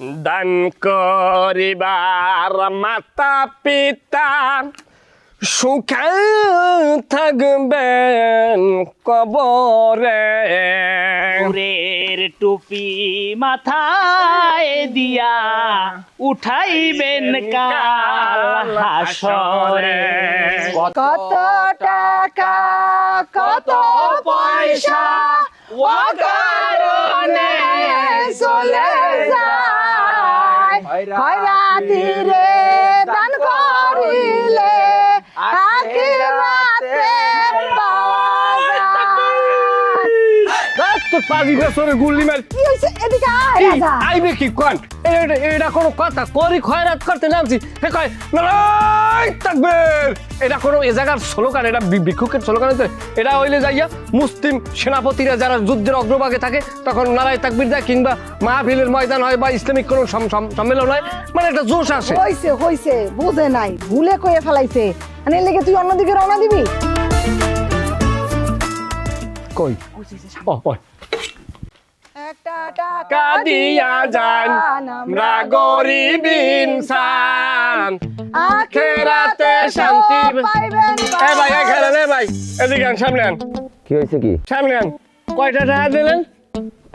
দান করিবার মাতা পিতা সুখে থাকবেন কবরে। নূরের টুপি মাথায় দিয়া উঠাইবেন কাল হাসরে। কত টাকা কত পয়সা অকারণে চলে যায়, খয়রাতিরে দান করিলে আখিরাতে পাওয়া যায়। তোর পাঁচ বছরের গুল্লি মার কি হইছে? এদিকে আয় রাজা। আইবে কি কোন? এটা কোনো কথা? করি খয়রাত করতে নামছি, হে কয় নারায় তাকবীর। এটা কোনো এ জায়গার স্লোগান? এটা ভিক্ষুকের স্লোগান? এটা হইলে যাইয়া মুসলিম সেনাপতিরা যারা যুদ্ধের অগ্রভাগে থাকে তখন নারায় তাকবীর দেয়, কিংবা মাহফিলের ময়দান হয় বা ইসলামিক কোনো সম্মেলন হয়, মানে একটা জোশ আসে। হইছে হইছে, বুঝে নাই, ভুলে কয়ে ফেলাইছে। মানে এর লেগে তুই অন্যদিকে রওনা দিবি? কই ও ওই একটা টাকা কাদিয়া যান আমরা গরিব ইনসান, আখিরাতে শান্তি পাইবেন। এ ভাই এখানে রে ভাই, এদিকে আন, সামনে আন, কি হয়েছে কি? সামনে আন। কয়টা টাকা দিলেন?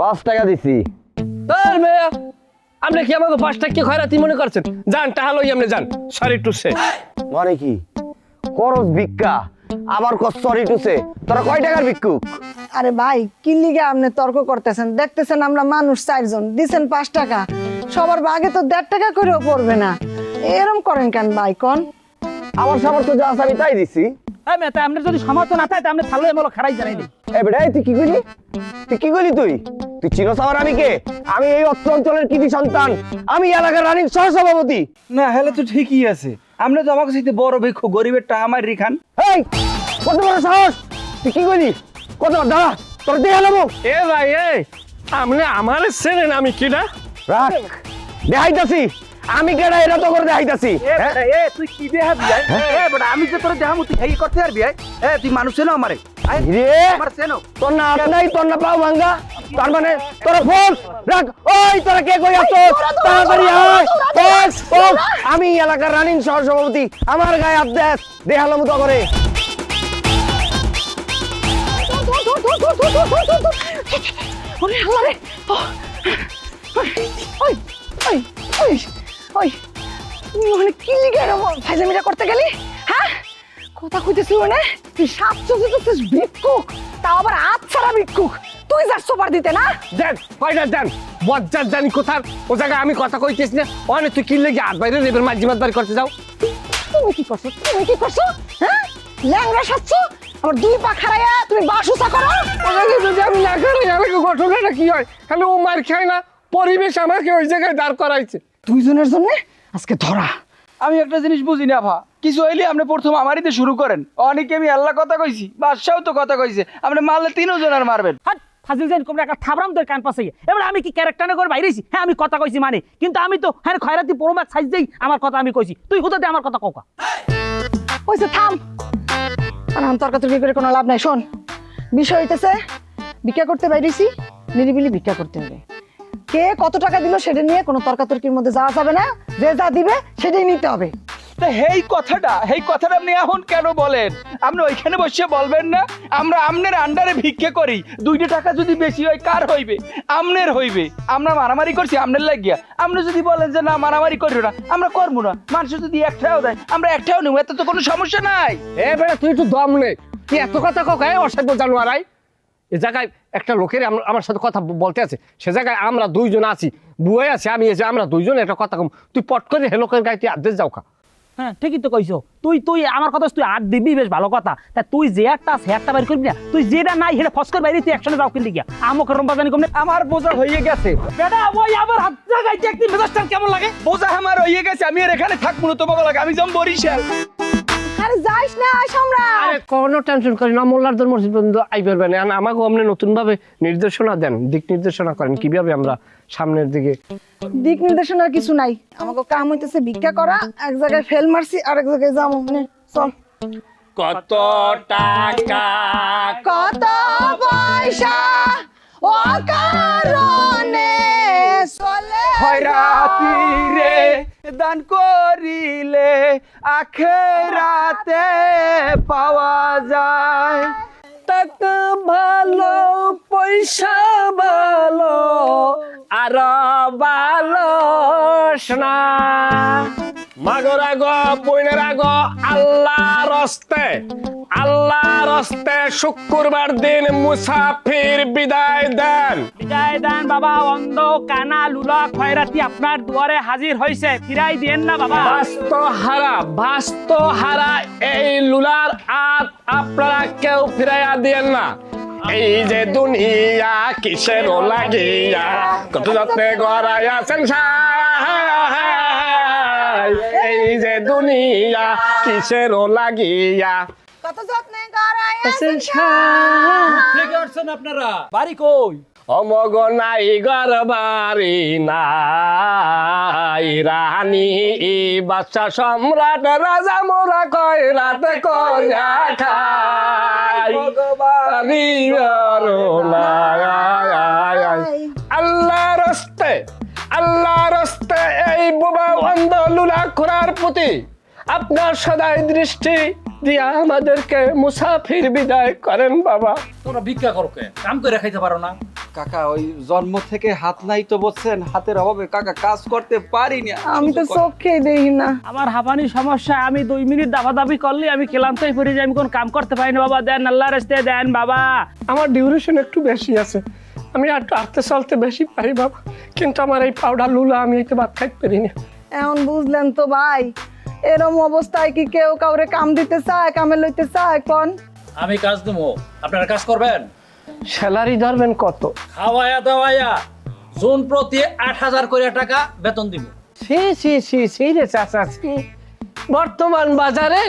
5 টাকা দিছি। তোর মেয়ে আপনি কি আমাকে 5 টাকা খয়রাতি মনে করছেন? যান টাকা লই আপনি যান। Sorry to say. মানে কি করস ভিক্ষা আবার কস সরি টুসে? তোরা কয় টাকার ভিক্ষুক? আরে ভাই, কি লিগে আপনি তর্ক করতেছেন? দেখতেছেন আমরা মানুষ 4 জন, দিছেন 5 টাকা, সবার ভাগে তো 1.5 টাকা করেও পড়বে না। এরম করেন কেন ভাই কোন? আমার সামর্থ্য যা আছে আমি তাই দিছি। এই মেয়ে, তাই আপনার যদি সামর্থ্য না থাকে তা আপনি থালো এমন খারাই জানাই দিই। এ বেটা, তুই কি কইলি? তুই চিনোস আমার আমি কে? আমি এই অত্র অঞ্চলের কৃতি সন্তান, আমি এলাকার রানিং সহসভাপতি। না হলে তো ঠিকই আছে। আমরা তো আমাকে সাথে বড় ভিক্ষু, গরিবের টাকা আমার রিখান। এই কত বড় সাহস! তুই কি কইলি? কত দাঁড়া, তোর দেয়া নেবো। এ ভাই এ আপনি আমার চেনেন আমি কিনা? রাখ, দেখাইতাছি আমি কেডা, এটা তো করে দেখাইতাছি। এ তুই কি দেহা বিয়াই? এ বড়, আমি যে তোর দেহা মুতি হেই করতে আর বিয়াই। এ তুই মানুষ চেনো আমারে? রে আমার চেনো? তোর না হাত নাই, তোর না পাও ভাঙ্গা, তার মানে তোর ফোন রাখ। ওই তোরা কে কই আছো? তাড়াতাড়ি আয়। ও আমি এলাকার রানিং সহসভাপতি, আমার গায়ে হাত দেস, দেহালো মতো করে। ওরে আল্লাহ রে! ওই ওই ওই ওই তুই ওখানে কি লিগে এরকম ফাইজলামিটা করতে গেলি? হ্যাঁ, কথা কইতেছি মানে তুই 700 দিতেছিস ভিক্ষুক, তাও আবার আচ্ছাড়া ভিক্ষুক। তুই যার সোপার দিতে না? দেন কয়টা দেন, বজ্জার জানি কোথার ও জায়গায় আমি কথা কইতেছ না। অনেক তুই কি লেগে হাত বাইরে রেবের মাঝি মাতবারি করতে যাও। তুমি কি করছো? তুমি কি করছো? হ্যাঁ, ল্যাংড়া সাজছ, আমার 2 পা খাড়াইয়া তুমি বাসুসা করো। ও জায়গায় যদি আমি না করি আমাকে ঘটনাটা কি হয়? হ্যালো ও মার খায় না, পরিবেশ আমাকে ওই জায়গায় দাঁড় করাইছে। দুইজনের জন্য আজকে ধরা। আমি একটা জিনিস বুঝি না ভা, কিছু হইলে আপনি প্রথম আমারই দিয়ে শুরু করেন। অনেকে আমি আল্লাহ কথা কইছি, বাদশাও তো কথা কইছে, আপনি মারলে 3 জনের মারবেন। হাট ফাজিল জান, কোমরা একটা থাবরাম তোর কান পাশে। এবার আমি কি ক্যারেক্টারে করে বাইরেছি? হ্যাঁ আমি কথা কইছি মানে, কিন্তু আমি তো হ্যাঁ খয়রাতি পরমাত সাইজ দেই আমার কথা আমি কইছি। তুই হুদাতে আমার কথা কওকা। ওইসে থাম, আর আম তর্কাতর্কি করে কোনো লাভ নাই। শোন, বিষয় হইতেছে ভিক্ষা করতে বাইরেছি, নিরিবিলি ভিক্ষা করতে হবে। কে কত টাকা দিল সেটা নিয়ে কোনো তর্কাতর্কির মধ্যে যাওয়া যাবে না। যে যা দিবে সেটাই নিতে হবে। তা এই কথাটা আপনি এখন কেন বলেন? আপনি ওইখানে বসে বলবেন না আমরা আমনের আন্ডারে ভিক্ষে করি, 2 টাকা যদি বেশি হয় কার হইবে? আমনের হইবে। আমরা মারামারি করছি আমনের লাগিয়া। আপনি যদি বলেন যে না মারামারি করিও না, আমরা করবো না। মানুষ যদি 1 টাকাও দেয় আমরা 1 টাকাও নেবো, এত তো কোনো সমস্যা নাই। এ বেটা তুই একটু দম নে, তুই এত কথা ককায় অসাধ্য জানুয়ারাই। এ জায়গায় একটা লোকের আমার সাথে কথা বলতে আছে, সে জায়গায় আমরা 2 জন আছি, বুয়ে আছে, আমি এসে আমরা 2 জন একটা কথা কম, তুই পট করে হে লোকের গায়ে তুই আদেশ যাও খা। হ্যাঁ ঠিকই তো কইছো। তুই আমার কথা তুই 8 দিবি, বেশ ভালো কথা। তা তুই যে একটা আছে একটা বাইর করবি না, তুই যেটা নাই সেটা ফস করে বাইরে তুই একশনে যাও কিনতে গিয়া আমক রম্বা জানি কমনে। আমার বোঝা হয়ে গেছে বেটা ওই আবার হাত জায়গায় একদিন মেজাজটা কেমন লাগে? বোঝা আমার হয়ে গেছে, আমি আর এখানে থাকবো না। তোমাকে লাগে আমি যাম বরিশাল। আরে যাইস না, আমরা আরে কোনো টেনশন করি না, মোল্লারদের মসজিদ পর্যন্ত আই পারবে না। আমাকে আপনি নতুন ভাবে নির্দেশনা দেন, দিক নির্দেশনা করেন কিভাবে আমরা সামনের দিকে। দিক নির্দেশনার কিছু নাই, আমাকে কাম হইতেছে ভিক্ষা করা। এক জায়গায় ফেল মারছি, আরেক জায়গায় যাবো। চল। কত টাকা কত পয়সা অকারণে চলে খয়রাতি রে দান করিলে আখেরাতে পাওয়া যায়। টাকা ভালো পয়সা ভালো আর ভালো শোনা মাগর আগো বইনের আগো আল্লাহর হস্তে শুক্রবার দিন মুসাফির বিদায় দেন। বিদায় দেন বাবা। অন্ধ কানা লুলা খয়রাতি আপনার দুয়ারে হাজির হয়েছে, ফিরাই দেন না বাবা। বাস্তহারা এই লুলার আত আপনারা কেউ ফিরাইয়া দিয়েন না। এই যে দুনিয়া কিসের লাগিয়া কত যত্নে গড়াইয়াছেন এই যে দুনিয়া কিসের লাগিয়া কত যত্নে গড়াইয়াছেন আপনারা বাড়ি কই? অমগ নাই গর বাড়ি নাই রানী বাদশা সম্রাট রাজা মোরা কয় রাতে কয়া খাই আল্লাহর হস্তে এই বোবা অন্ধ লুলা খোরার প্রতি আপনার সদাই দৃষ্টি দিয়া আমাদেরকে মুসাফির বিদায় করেন বাবা। তোমরা ভিক্ষা করো কে? কাম করে খাইতে পারো না? কাকা ওই জন্ম থেকে হাত নাই তো বলছেন, হাতের অভাবে কাকা কাজ করতে পারি না। আমি তো চোখেই দেখি না। আমার হাঁপানি সমস্যা, আমি 2 মিনিট দাবি করলে আমি ক্লান্তই পড়ে যাই, আমি কোন কাম করতে পারি না বাবা। দেন আল্লাহর রাস্তায় দেন বাবা। আমার ডিউরেশন একটু বেশি আছে, আমি একটু আটতে চলতে বেশি পারি বাবা, কিন্তু আমার এই পাউডার লুলা আমি এতে ভাত খাইতে পারি না। এখন বুঝলেন তো ভাই, এরম অবস্থায় কি কেউ কাউরে কাম দিতে চায়, কামে লইতে চায়? কোন আমি কাজ দেবো, আপনারা কাজ করবেন। স্যালারি ধরবেন কত? খাওয়ায়া দাওয়ায়া জোন প্রতি 8,000 করে টাকা বেতন দিব। সি রে চাচা, বর্তমান বাজারে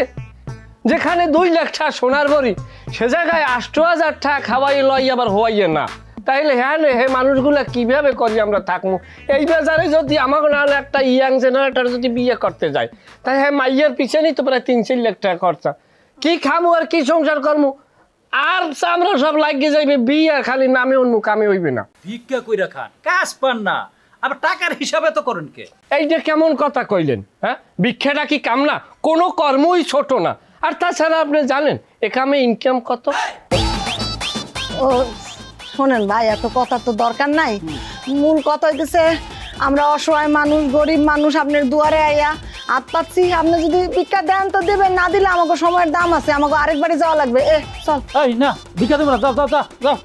যেখানে 2 লাখ টাকা সোনার বড়ি, সে জায়গায় 8,000 টাকা খাওয়াই লই আবার হওয়াইয়ে না। তাইলে হ্যাঁ হে মানুষগুলা কিভাবে করি আমরা থাকবো? এই বাজারে যদি আমাকে নাহলে একটা ইয়াং জেনারেটর যদি বিয়ে করতে যায়, তাই হ্যাঁ মাইয়ের পিছনেই তো প্রায় 3-4 লাখ টাকা খরচা। কি খামো আর কি সংসার করবো? আর আমরা সব লাগিয়ে যাইবে বিয়ে, খালি নামে অন্য কামে হইবে না। ভিক্ষা কইরা খান, কাজ পান না, আবার টাকার হিসাবে তো করেন কে? এইটা কেমন কথা কইলেন? হ্যাঁ, ভিক্ষাটা কি কাম না? কোনো কর্মই ছোট না। আর তাছাড়া আপনি জানেন এ কামে ইনকাম কত? ও শোনেন ভাই, এত কথা তো দরকার নাই। মূল কথা হইতেছে আমরা অসহায় মানুষ, গরিব মানুষ, আপনার দুয়ারে আইয়া হাত পাচ্ছি। আপনি যদি ভিক্ষা দেন তো দেবেন, না দিলে আমাকে সময়ের দাম আছে, আমাকে আরেক বাড়ি যাওয়া লাগবে। চল। এই না, ভিক্ষা দেব না, যাও।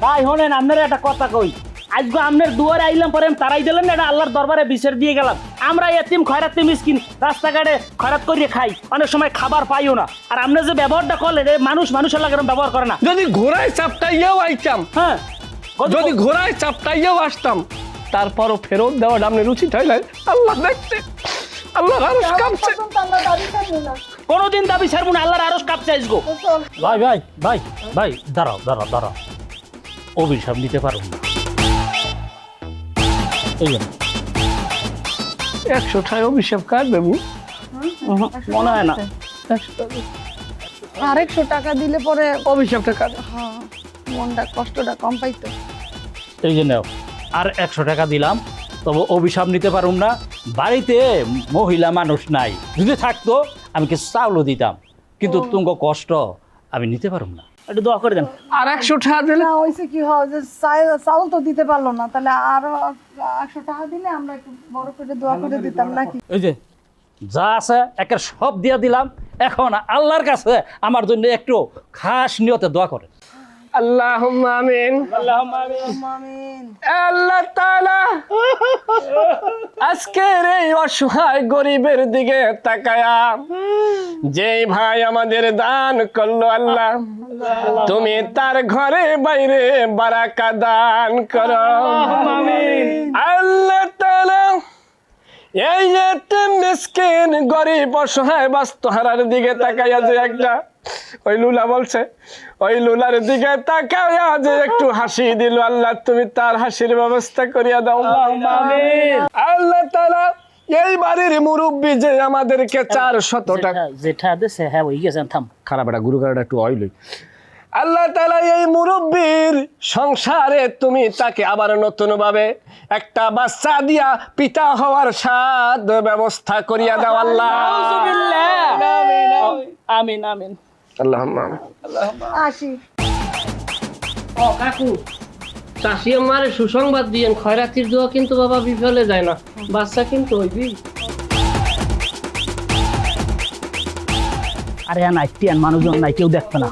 ভাই শোনেন, আপনার একটা কথা কই, আজকে আপনার দুয়ারে আইলাম পরে তারাই দিলেন, এটা আল্লাহর দরবারে বিচার দিয়ে গেলাম। আমরা এতিম খয়রাতি মিসকিন রাস্তাঘাটে খয়রাত করিয়ে খাই, অনেক সময় খাবার পাইও না। আর আপনি যে ব্যবহারটা করলেন, মানুষ মানুষের লাগে ব্যবহার করে না। যদি ঘোড়ায় চাপটাইয়াও আইতাম, হ্যাঁ, যদি ঘোড়ায় চাপটাইয়াও আসতাম, তারপরও ফেরত দেওয়া আপনি রুচি ঠাইলেন। আল্লাহ দেখছে, আল্লাহ আরশ কাঁপছে। কোনোদিন দাবি ছাড়বো না, আল্লাহর আরশ কাঁপছে আজগো। ভাই দাঁড়াও, অভিশাপ নিতে পারবো না। 100 টাকা অভিশাপ কার দেবো? মনে হয় না। 100 টাকা দিলে পরে অভিশাপটা কার? হ্যাঁ, মনটা কষ্টটা কম পাইতো। এই যে নাও, আর 100 টাকা দিলাম, তবে অভিশাপ নিতে পারুম না। বাড়িতে মহিলা মানুষ নাই, যদি থাকতো আমি কিছু চাউলও দিতাম, কিন্তু তুঙ্গ কষ্ট আমি নিতে পারুম না। একটু দোয়া করে দেন। আর 100 টাকা দিলে না হইছে কি হয় যে চাউল তো দিতে পারলো না, তাহলে আরো 100 টাকা দিলে আমরা একটু বড় করে দোয়া করে দিতাম নাকি? এই যে যা আছে একের সব দিয়ে দিলাম, এখন আল্লাহর কাছে আমার জন্য একটু খাস নিয়তে দোয়া করেন। আল্লাহুম্মা আমিন। আমিন। আল্লাহ তাআলা আজকের এই অসহায় গরিবের দিকে তাকায়া যেই ভাই আমাদের দান করলো, আল্লাহ তুমি তার ঘরে বাইরে বারাকা দান করো। আল্লাহ তাআলা এই যে মিসকিন গরিব অসহায় বাস্তহারার দিকে তাকাইয়া যে একটা ওই লুলা বলছে, ওই লুলার দিকে তাকাইয়া যে একটু হাসি দিল, আল্লাহ তুমি তার হাসির ব্যবস্থা করিয়া দাও। আল্লাহ তাআলা এই বাড়ির মুরব্বী যে আমাদেরকে 400 টাকা যেটা দেশে, হ্যাঁ ওই গেছেন, থাম খারাপ একটা গুরু গাড়াটা একটু অয়েল। আল্লাহ তাআলা এই মুরব্বীর সংসারে তুমি তাকে আবার নতুন ভাবে একটা বাচ্চা দিয়া পিতা হওয়ার সাদ ব্যবস্থা করিয়া দাও আল্লাহ। আমিন আমিন। আল্লাহুম্মা আমিন। আসি। ও কাকু, চাষি আমারে সুসংবাদ দিয়েন, খয়রাতির দোয়া কিন্তু বাবা বিফলে যায় না, বাচ্চা কিন্তু হইবি। আরে নাই টিয়ান মানুষজন নাই, কেউ দেখবে না।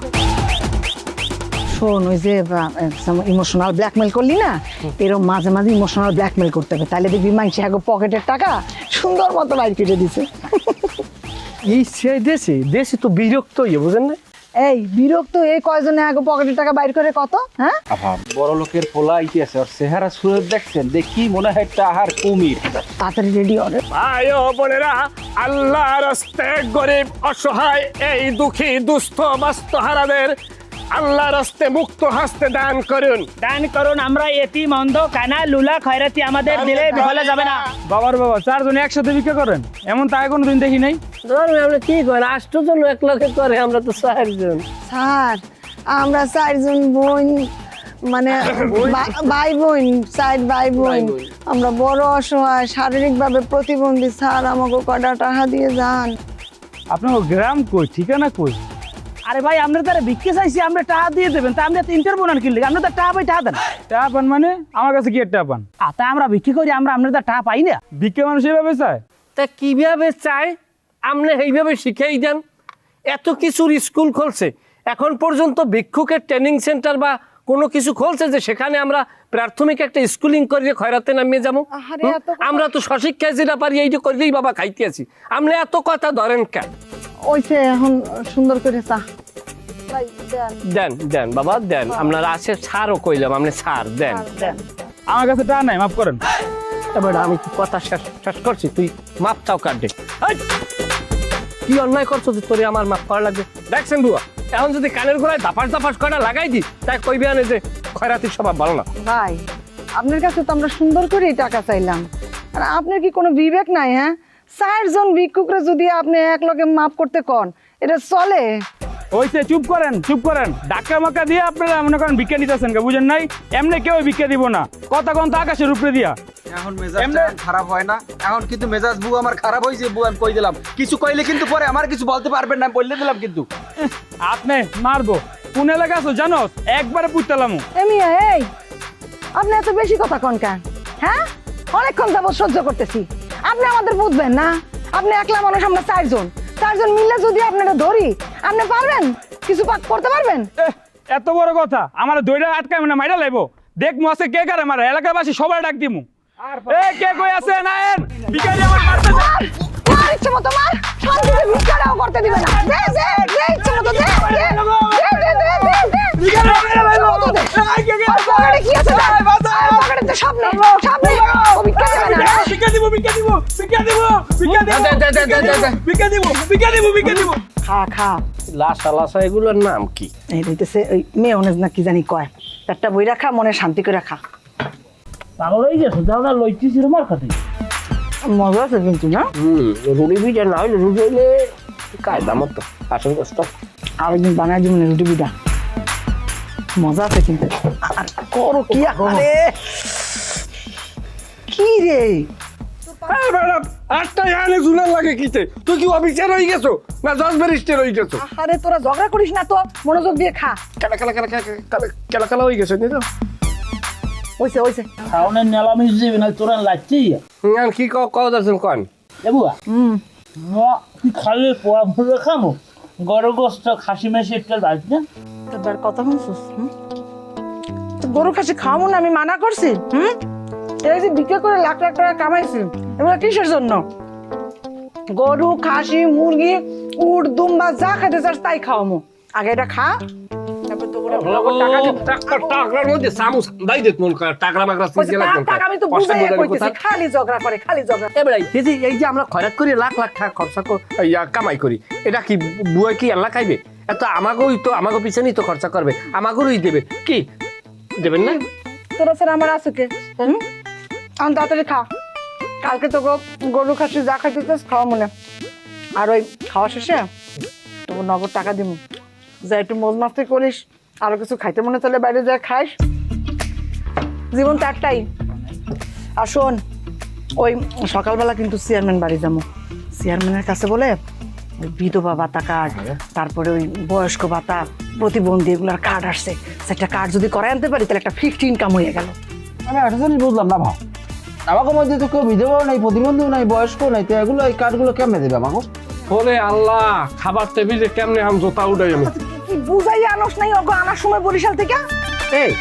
শোন, ওই যে ইমোশনাল ব্ল্যাকমেল করলি না, এরকম মাঝে মাঝে ইমোশনাল ব্ল্যাকমেল করতে হবে, তাহলে দেখবি মাইনসে আগে পকেটের টাকা সুন্দর মতো বাইর কেটে দিছে। এই সেই দেশে তো বিরক্ত হইয়া, বুঝেন না? এই বিরক্ত, এই কয়জনে আগে পকেটের টাকা বাইর করে কত? হ্যাঁ, বড় লোকের পোলা ইতিহাসে আর চেহারা সুরত দেখছেন, দেখি মনে হয় আহার কুমির। তাড়াতাড়ি রেডি হবে। ভাই ও বোনেরা, আল্লাহর রাস্তে গরিব অসহায় এই দুঃখী দুস্থ বাস্তুহারাদের আল্লাহর রাস্তে মুক্ত হস্তে দান করুন। দান করুন। আমরা এতিম, অন্ধ, কানা, লুলা, খয়রাতি আমাদের দিলে বিফলে যাবে না। বাবার বাবা, চারজনে একসাথে বিক্রি করেন, এমন তাই কোনোদিন দেখি নাই। ধরুন আমরা কি করেন, 8 জন 1 লাখে করে, আমরা তো 4 জন। স্যার, আমরা 4 জন বোন, মানে ভাই বোন, 4 ভাই বোন, আমরা বড় অসহায়, শারীরিকভাবে প্রতিবন্ধী। স্যার, আমাকে কটা টাকা দিয়ে যান। আপনার গ্রাম কই, ঠিকানা কই? আরে ভাই, আমরা তারা ভিক্ষে চাইছি, আমরা টাকা দিয়ে দেবেন, তা আমরা ইন্টারভিউ না কিনলে, আমরা তো টাকা পাই, টাকা দেন। টাকা পান মানে? আমার কাছে কি টাকা পান? তা আমরা ভিক্ষে করি, আমরা তো টাকা পাই না। ভিক্ষে মানুষ এভাবে চায়? তা কিভাবে চাই আপনি এইভাবে শিখেই দেন। এত কিছুর স্কুল খুলছে, এখন পর্যন্ত ভিক্ষুকের ট্রেনিং সেন্টার বা কোনো কিছু খুলছে যে সেখানে আমরা প্রাথমিক একটা স্কুলিং করিয়ে খয়রাতে নামিয়ে যাবো? আহারে, এত কথা- আমরা তো সশিক্ষায় যেটা পারি এইটা করলেই বাবা খাইতে আছি, আমরা এত কথা ধরেন কেন? ওইসে এখন সুন্দর করে চা ভাই দেন। দেন দেন বাবা দেন, আপনার আছে ছাড়ও কইলাম, আপনি ছাড় দেন। আমার কাছে টাকা নাই, মাফ করেন। এবার আমি কি কথা শেষ করছি, তুই মাপ চাও কাটে। কি অন্যায় করছো যে তোরে আমার মাপ করা লাগবে? দেখছেন বুয়া, এখন যদি কানের গোড়ায় দাপাস দাপাস করা লাগাই দি, তাই কইবে আনে যে খয়রাতির স্বভাব ভালো না। ভাই, আপনার কাছে তো আমরা সুন্দর করেই টাকা চাইলাম, আর আপনার কি কোনো বিবেক নাই? হ্যাঁ, 4 জন ভিক্ষুকরা যদি আপনি এক লগে মাফ করতে কন, এটা চলে? ওইসে চুপ করেন, চুপ করেন। ডাক্কা মাক্কা দিয়ে আপনারা মনে করেন ভিক্ষা নিতেছেন, বুঝেন নাই? এমনি কেউ ভিক্ষা দিব না, কথা কোন তো আকাশের উপরে দিয়া। এখন মেজাজ খারাপ হয় না, এখন কিন্তু মেজাজ বউ আমার খারাপ হয়েছে। বউ আমি কই দিলাম, কিছু কইলে কিন্তু পরে আমার কিছু বলতে পারবেন না, বললে দিলাম কিন্তু। আপনি মারবো কোন এলাকা আছো জানো? একবারে পুঁতলাম। এমিয়া, এই আপনি এত বেশি কথা কন কেন? হ্যাঁ, অনেকক্ষণ যাবত সহ্য করতেছি, আপনি আমাদের বুঝবেন না? আপনি একলা মানুষ, আমরা 4 জন, 4 জন মিলে যদি আপনারা ধরি, আপনি পারবেন? কিছু করতে পারবেন? এত বড় কথা আমার দইটা আটকায় মানে মাইরা লাইবো। দেখমু আছে কে কারে মারে, এলাকাবাসী সবাই ডাক দিমু। এ কে কই আছে? নায়েন ভিখারি আমার মারতে যায়। মার ইচ্ছে মতো মার, শান্তিতে ভিক্ষাটাও করতে দিবে না। দে দে দে, ইচ্ছে মতো দে দে দে দে দে দে দে। ভিখারি মাইরা লাইবো। আর পকেটে কি আছে? পকেটে তো সব নেই, সব নেই। ও ভিক্ষা দেবে না। ভিক্ষা দিব, ভিক্ষা দিব, ভিক্ষা দিব, ভিক্ষা দিব, ভিক্ষা দিব, ভিক্ষা দিব, ভিক্ষা দিব। খা খা। লাসা লাসা এগুলোর নাম কি? এই হইতেছে ওই মেয়োনেজ না কি জানি কয়, একটা বই রাখা, মনে শান্তি করে খা। পাগল হয়ে গেছো, যাও না লইতেছি তোমার খাতে। মজা আছে কিন্তু না? রুটি পিঠা না হইলে, রুটি হইলে কায়দা মতো আসল কষ্ট। আরেকদিন বানায় দিব না রুটি পিঠা, মজা আছে কিন্তু। আর করো কি? আরে কি রে, আটটা আনে জুনার লাগে কিতে? তুই কি অফিসার হয়ে গেছো না জজ ব্যারিস্টার হয়ে গেছো? আরে তোরা ঝগড়া করিস না তো, মনোযোগ দিয়ে খা। কেলা কেলা কেলা কেলা কেলা হয়ে গেছে তো। ওইসে ওইসে খাওনের নেলামি যাবে না, তোরা লাগছি আর কি কও দর্শন কন? এবুয়া। তুই খালি পোয়া ভরে খামো, গরু গোস্ত, খাসি মেশি একটা বাড়ি না। তোর কথা শুনছিস? গরু খাসি খাওয়াবো না, আমি মানা করছি। এই যে বিক্রি করে লাখ লাখ টাকা কামাইছি, এগুলো কিসের জন্য? গরু, খাসি, মুরগি, উট, দুম্বা, যা খেতে চাস তাই খাওয়াবো। আগে এটা খা, তারপর তো টাকা দিব। টাকার মধ্যে সামুস দাই দেখ মন কর, টাকা মাগরা সিজে লাগবে। টাকা আমি তো বুঝাই কইতেছি, খালি ঝগড়া করে, খালি ঝগড়া। এবার এই যে আমরা খয়রাত করি, লাখ লাখ টাকা খরচা কামাই করি, এটা কি বুয়া কি আল্লাহ খাইবে? এত আমাকেই তো, আমাকে পিছনেই তো খরচা করবে, আমাকেই দেবে। কি দেবেন না? তোরা স্যার আমার আছে কে? আমি তাড়াতাড়ি খা, কালকে তো গরু খাসি যা খাইতে চাস খাওয়া মনে। আর ওই খাওয়া শেষে তোকে নগদ টাকা দিব, যা একটু মজ মাস্তি করিস, আরো কিছু খাইতে মনে চলে বাইরে যা খাইস, জীবন তো একটাই। আর শোন, ওই সকালবেলা কিন্তু চেয়ারম্যান বাড়ি যাবো, চেয়ারম্যানের কাছে বলে ওই বিধবা ভাতা কার্ড, তারপরে ওই বয়স্ক ভাতা, প্রতিবন্ধী এগুলোর কার্ড আসছে, একটা কার্ড যদি করে আনতে পারি তাহলে একটা ফিক্সড ইনকাম হয়ে গেল। আমি একটা জিনিস বুঝলাম না ভাই, আমাকে মধ্যে তো কেউ বিধবাও নাই, প্রতিবন্ধীও নাই, বয়স্ক নাই, তো এগুলো এই কার্ডগুলো কেমনে দেবে আমাকে? ওরে আল্লাহ, খাবার টেবিলে কেমনে আম জোতা উঠাই আমি। কি বুঝাই আনস নাই ওগো আনার সময় বরিশাল থেকে? এই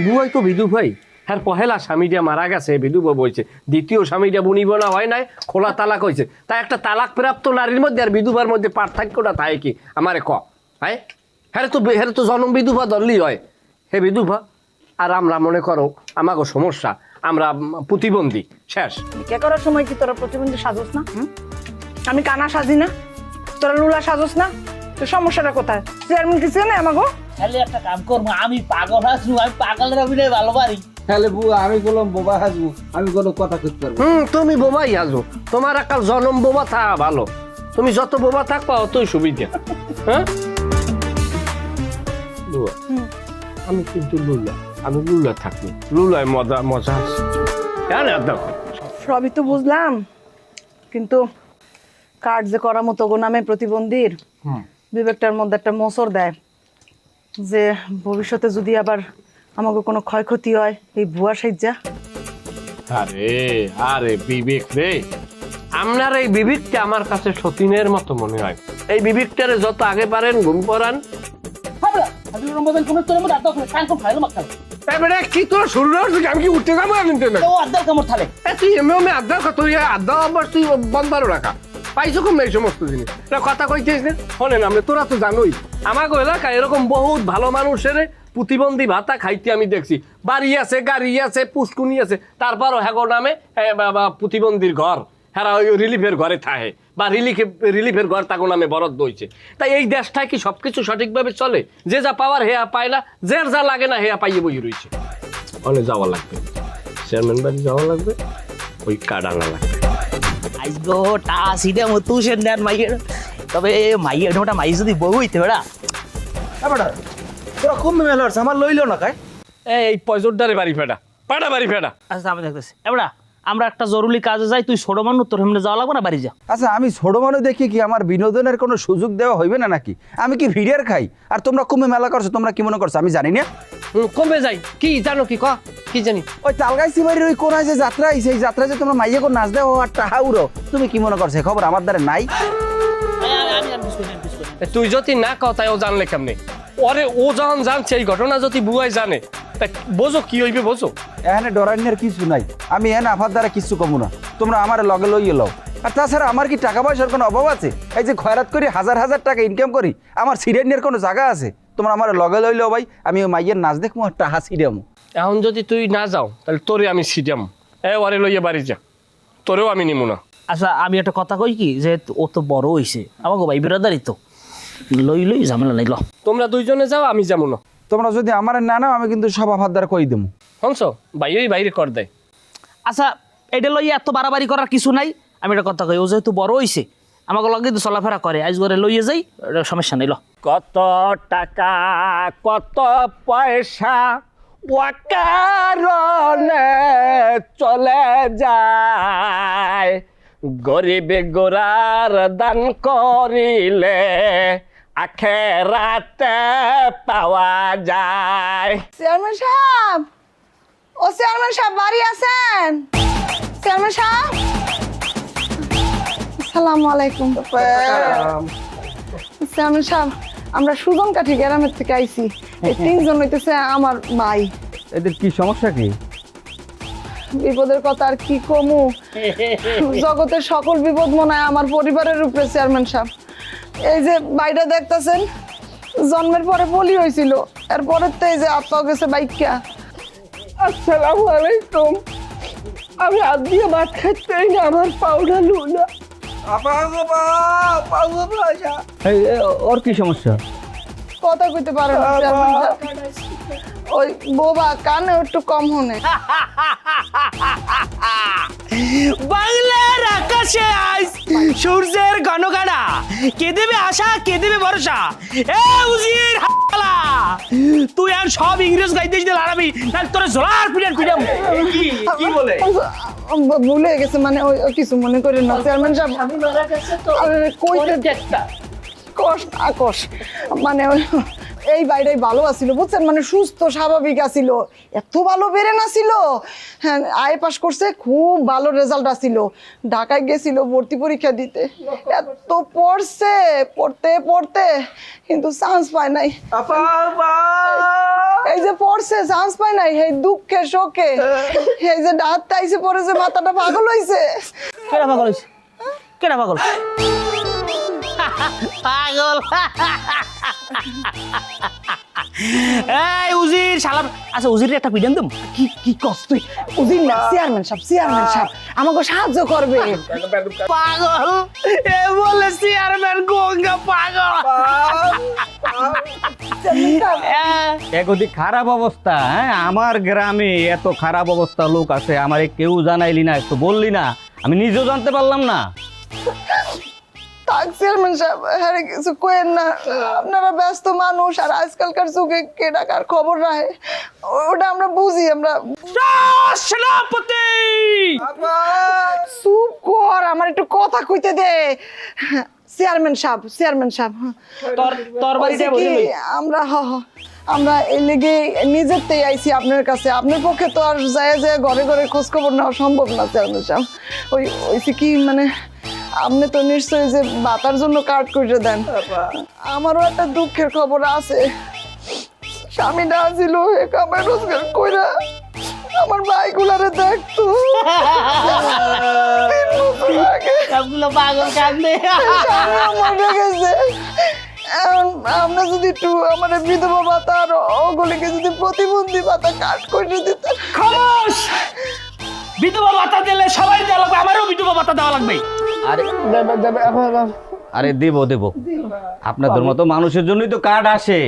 বুয়াই তো বিদু ভাই, হ্যাঁ পহেলা স্বামীটা মারা গেছে, বিধবা বইছে, দ্বিতীয় স্বামীটা বুনি বোনা হয় নাই, খোলা তালাক হয়েছে, তাই একটা তালাক প্রাপ্ত নারীর মধ্যে আর বিধবার মধ্যে পার্থক্যটা থাকে কি আমারে ক? হ্যাঁ হ্যাঁ তো জন্ম বিধবা ধরলেই হয়, হে বিধবা। আর আমরা মনে করো আমাকে সমস্যা, আমরা প্রতিবন্ধী, শেষ। বিয়ে করার সময় কি তোরা প্রতিবন্ধী সাজস না? আমি কানা সাজি না, তোরা লুলা সাজস না, তো সমস্যাটা কোথায়? চেয়ারম্যান কিছু না আমাকে? খালি একটা কাম করবো, আমি পাগল আসবো, আমি পাগলের অভিনয় ভালো পারি। তাহলে বুয়া আমি বললাম বোবা হাসবো, আমি কোনো কথা করতে পারবো? তুমি বোবাই আজো, তোমার একাল জনম বোবা থা ভালো, তুমি যত বোবা থাকবা অতই সুবিধা। হ্যাঁ বুয়া, আমি কিন্তু লুলা, আমি লুলা থাকি, লুলায় মজা মজা আছে। কেন দেখো সবই তো বুঝলাম, কিন্তু কার্ড যে করার মতো গো নামে প্রতিবন্ধীর বিবেকটার মধ্যে একটা মোচড় দেয় যে ভবিষ্যতে যদি আবার আমাকে কোনো ক্ষয়ক্ষতি হয় এই ভুয়া সাইজা। আরে আরে বিবেক রে, আপনার এই বিবেকটা আমার কাছে সতীনের মতো মনে হয়। এই বিবেকটারে যত আগে পারেন ঘুম পড়ান। কি তোর শুরু আমি কি উঠতে যাবো? তুই এমনি আড্ডা তুই আড্ডা আবার তুই বন্ধ রাখা পাইছো কম এই সমস্ত জিনিস কথা কইছিস না। শোনেন আমরা তোরা তো জানোই আমাকে এলাকায় এরকম বহুত ভালো মানুষের প্রতিবন্ধী ভাতা খাইতে আমি দেখছি, বাড়ি আছে, গাড়ি আছে, পুষ্কুনি আছে, তারপরও হ্যাগো নামে প্রতিবন্ধীর ঘর, হ্যাঁ ওই রিলিফের ঘরে থাকে বা রিলিফের ঘর তাকে নামে বরাদ্দ হয়েছে। তাই এই দেশটায় কি সবকিছু সঠিকভাবে চলে? যে যা পাওয়ার হেয়া পায় না, যে যা লাগে না হেয়া পাইয়ে বই রয়েছে। অনেক যাওয়া লাগবে, চেয়ারম্যান বাড়ি যাওয়া লাগবে, ওই কার্ড আনা লাগবে। আইগো টা সিডে মতো সেন দেন মাইয়ের, তবে মাইয়ের ওটা মাই যদি বউ হইতে বেড়া তোরা কম মেলা আমার লইলো না কাই? এই পয়জোরদারে বাড়ি ফেটা, পাটা বাড়ি ফেটা। আচ্ছা আমি দেখতেছি এবড়া, আমরা একটা জরুরি কাজে যাই, তুই ছোট মানুষ, তোর হেমনে যাওয়া লাগবে না, বাড়ি যা। আচ্ছা আমি ছোট মানুষ দেখি কি আমার বিনোদনের কোনো সুযোগ দেওয়া হইবে না নাকি? আমি কি ভিডিওর খাই আর তোমরা কুমে মেলা করছো? তোমরা কি মনে করছো আমি জানি না? কমে যাই কি জানো কি কি জানি? ওই তালগাইছি বাড়ির ওই কোনায় যে যাত্রা সেই যাত্রা যে তোমরা মাইয়ে করে নাচ দেও আর টাহা উড়ো, তুমি কি মনে করছো খবর আমার দ্বারা নাই? তুই যদি না কও তাই ও জানলে কেমনে? ওরে ও যখন জানছে এই ঘটনা যদি বুয়াই জানে তা বোঝো কি হইবে, বোঝো? এখানে ডরাইনের কিছু নাই, আমি এখানে আফার দ্বারা কিছু কমু না, তোমরা আমার লগে লইয়ে লও। আর তাছাড়া আমার কি টাকা পয়সার কোনো অভাব আছে? এই যে খয়রাত করি হাজার হাজার টাকা ইনকাম করি, আমার সিরিয়ানের কোনো জায়গা আছে? তোমরা আমার লগে লইলেও ভাই, আমি ওই মাইয়ের নাচ দেখবো আর টাহা সিরিয়ামু। এখন যদি তুই না যাও তাহলে তোরে আমি সিটাম, ওরে লইয়া বাড়ি যা, তোরেও আমি নিমু না। আচ্ছা আমি একটা কথা কই কি, যে ও তো বড় হইছে, আমাকে ভাই বিরাদারি তো লই লই ঝামেলা নাই, ল তোমরা দুইজনে যাও, আমি যাবো না। তোমরা যদি আমার না নাও আমি কিন্তু সব আফার দ্বারা কই দেবো। হনছো ভাই বাইরে কর দেয়। আচ্ছা এটা লইয়া এত বাড়াবাড়ি করার কিছু নাই, আমি একটা কথা কই, ও যেহেতু বড় হইছে আমাকে লগে তো চলাফেরা করে, আজ ঘরে লইয়ে যাই, সমস্যা নেই, ল। কত টাকা কত পয়সা ওয়াকারণে চলে যায়, গরিবে গোরার দান করিলে আখেরাতে পাওয়া যায়। চেয়ারম্যান সাহেব, ও চেয়ারম্যান সাহেব বাড়ি আছেন? চেয়ারম্যান সাহেব, আসসালামু আলাইকুম। চেয়ারম্যান সাহেব, আমরা সুজন কাঠি গ্রামের থেকে আইছি, এই তিনজন হইতেছে আমার ভাই। এদের কি সমস্যা কি? বিপদের কথা আর কি কমু, জগতের সকল বিপদ মনে হয় আমার পরিবারের উপরে। চেয়ারম্যান সাহেব, এই যে বাইরে দেখতেছেন, জন্মের পরে বলি হয়েছিল, এরপরে তো এই যে আত্মা গেছে বাইকা। আসসালামু আলাইকুম, আমি হাত দিয়ে ভাত খাইতেই না, আমার পাউডার লুনা। ওর কি সমস্যা? কথা কইতে পারে না চেয়ারম্যান সাহেব, ওই বোবা কানে একটু কম হনে। বাংলার আকাশ আসে আজ সূর্যের গণগানা, কে দেবে আশা কে দেবে ভরসা। এ উজির হালা, তুই আর সব ইংরেজ গাইতে দিতে লাগাবি, তাহলে তোর জোলার পিটার পিটাম। কি বলে? ভুলে গেছে মানে ওই কিছু মনে করেন না চেয়ারম্যান সাহেব। আরে কইতে আকশ মানে এই বাইরে ভালো আছিল বুঝছেন, মানে সুস্থ স্বাভাবিক আছিল, এত ভালো বেড়ে নাছিল। হ্যাঁ আই পাস করছে, খুব ভালো রেজাল্ট আছিল। ঢাকায় গেছিল ভর্তি পরীক্ষা দিতে, এত পড়ছে পড়তে পড়তে কিন্তু চান্স পায় নাই। এই যে পড়ছে চান্স পায় নাই, এই দুঃখে শোকে এই যে ডাক্তার আইসে পড়ে যে মাথাটা পাগল হইছে। কেডা পাগল হইছে? কেডা পাগল? পাগল এই উজির সালাম। আচ্ছা উজির একটা পিডান দম। কি কি কষ্ট তুই? উজির না চেয়ারম্যান সাহেব আমাকে সাহায্য করবে। পাগল এ বলে চেয়ারম্যান গঙ্গা পাগল। একদিক খারাপ অবস্থা, হ্যাঁ আমার গ্রামে এত খারাপ অবস্থা লোক আছে, আমারে কেউ জানাইলি না, একটু বললি না, আমি নিজেও জানতে পারলাম না। চেয়ারম্যান সাহেব হ্যাঁ কিছু কোয়েন না, আপনারা ব্যস্ত মানুষ আর আজকালকার যুগে কে ডাকার খবর রাখে, ওটা আমরা বুঝি। আমরা সেনাপতি চুপ কর, আমার একটু কথা কইতে দে। চেয়ারম্যান সাহেব তোর বাড়িতে কি আমরা এই লেগে নিজেরতেই আইছি আপনার কাছে। আপনার পক্ষে তো আর যায় যে ঘরে ঘরে খোঁজ খবর নেওয়া সম্ভব না চেয়ারম্যান সাহেব। ওইছে কি মানে আপনি তো নিশ্চয়ই যে বাতার জন্য কার্ড করে দেন। আমারও একটা দুঃখের খবর আছে, স্বামীটা ছিল কামাই রোজগার কইরা আমার ভাইগুলারে দেখতো। 3 বছর আগে সবগুলো পাগল কান্দে। মরে গেছে। এখন আমরা যদি একটু আমার বিধবা ভাতা আর ওগুলিকে যদি প্রতিবন্ধী ভাতা কাট করে দিতেন। খামোশ! বিধবা ভাতা দিলে সবাই দেওয়া লাগবে, আমারও বিধবা ভাতা দেওয়া লাগবে। আরে আরে দেব আপনাদের মতো মানুষের জন্যই তো কার্ড আসে,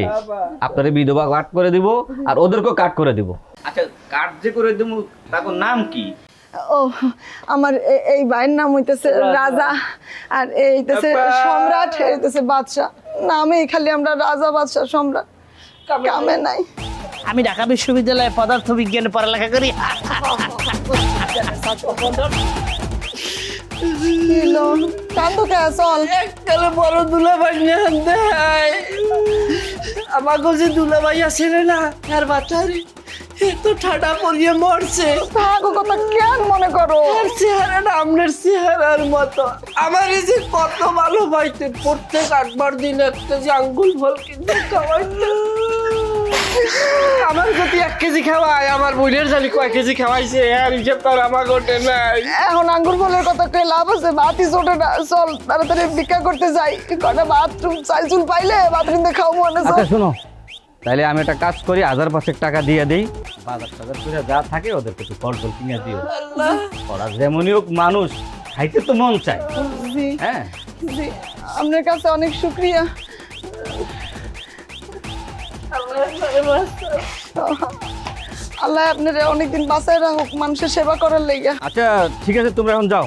আপনারে বিধবা কার্ড করে দিব আর ওদেরকেও কার্ড করে দিব। আচ্ছা কার্ড যে করে দিব তার নাম কি? ও আমার এই ভাইয়ের নাম হইতেছে রাজা আর এইতেছে সম্রাট, এইতেছে বাদশা। নামে খালি আমরা রাজা বাদশা সম্রাট, কামে নাই। আমি ঢাকা বিশ্ববিদ্যালয়ে পদার্থ বিজ্ঞানে পড়ালেখা করি। এককালে বড় দুলাভাই দেয় আমাকে যে দুলাভাই আছে না আর বাচ্চারি এত ঠাডা পড়িয়ে মরছে। তাহাগো কথা কেন মনে করো? আর চেহারাটা আপনার চেহারার মতো। আমার এই যে কত ভালো পাইতেন, প্রত্যেক 8বার দিন একটা যে আঙ্গুল ফল কিনতে খাওয়াইতো। আমার যদি 1 কেজি খাওয়ায়, আমার বোনের জানি কয় কেজি খাওয়াইছে আর হিসেব তার আমার গোটে নাই। এখন আঙ্গুর ফলের কথা কে লাভ আছে? ভাতই জোটে না, চল তাড়াতাড়ি ভিক্ষা করতে যাই। কয়টা বাথরুম চাল চুল পাইলে বাথরুম দিয়ে খাও মনে। আচ্ছা শোনো, তাহলে আমি একটা কাজ করি, 1000 টাকা দিয়ে দিই, বাজার টাজার করে যা থাকে ওদেরকে একটু ফল টল কিনে দিও। ওরা যেমনই হোক মানুষ, খাইতে তো মন চায়। জি হ্যাঁ জি, আপনার কাছে অনেক শুক্রিয়া। আল্লাহ আপনার অনেকদিন বাঁচায় রাখুক মানুষের সেবা করার লেগে। আচ্ছা ঠিক আছে, তোমরা এখন যাও।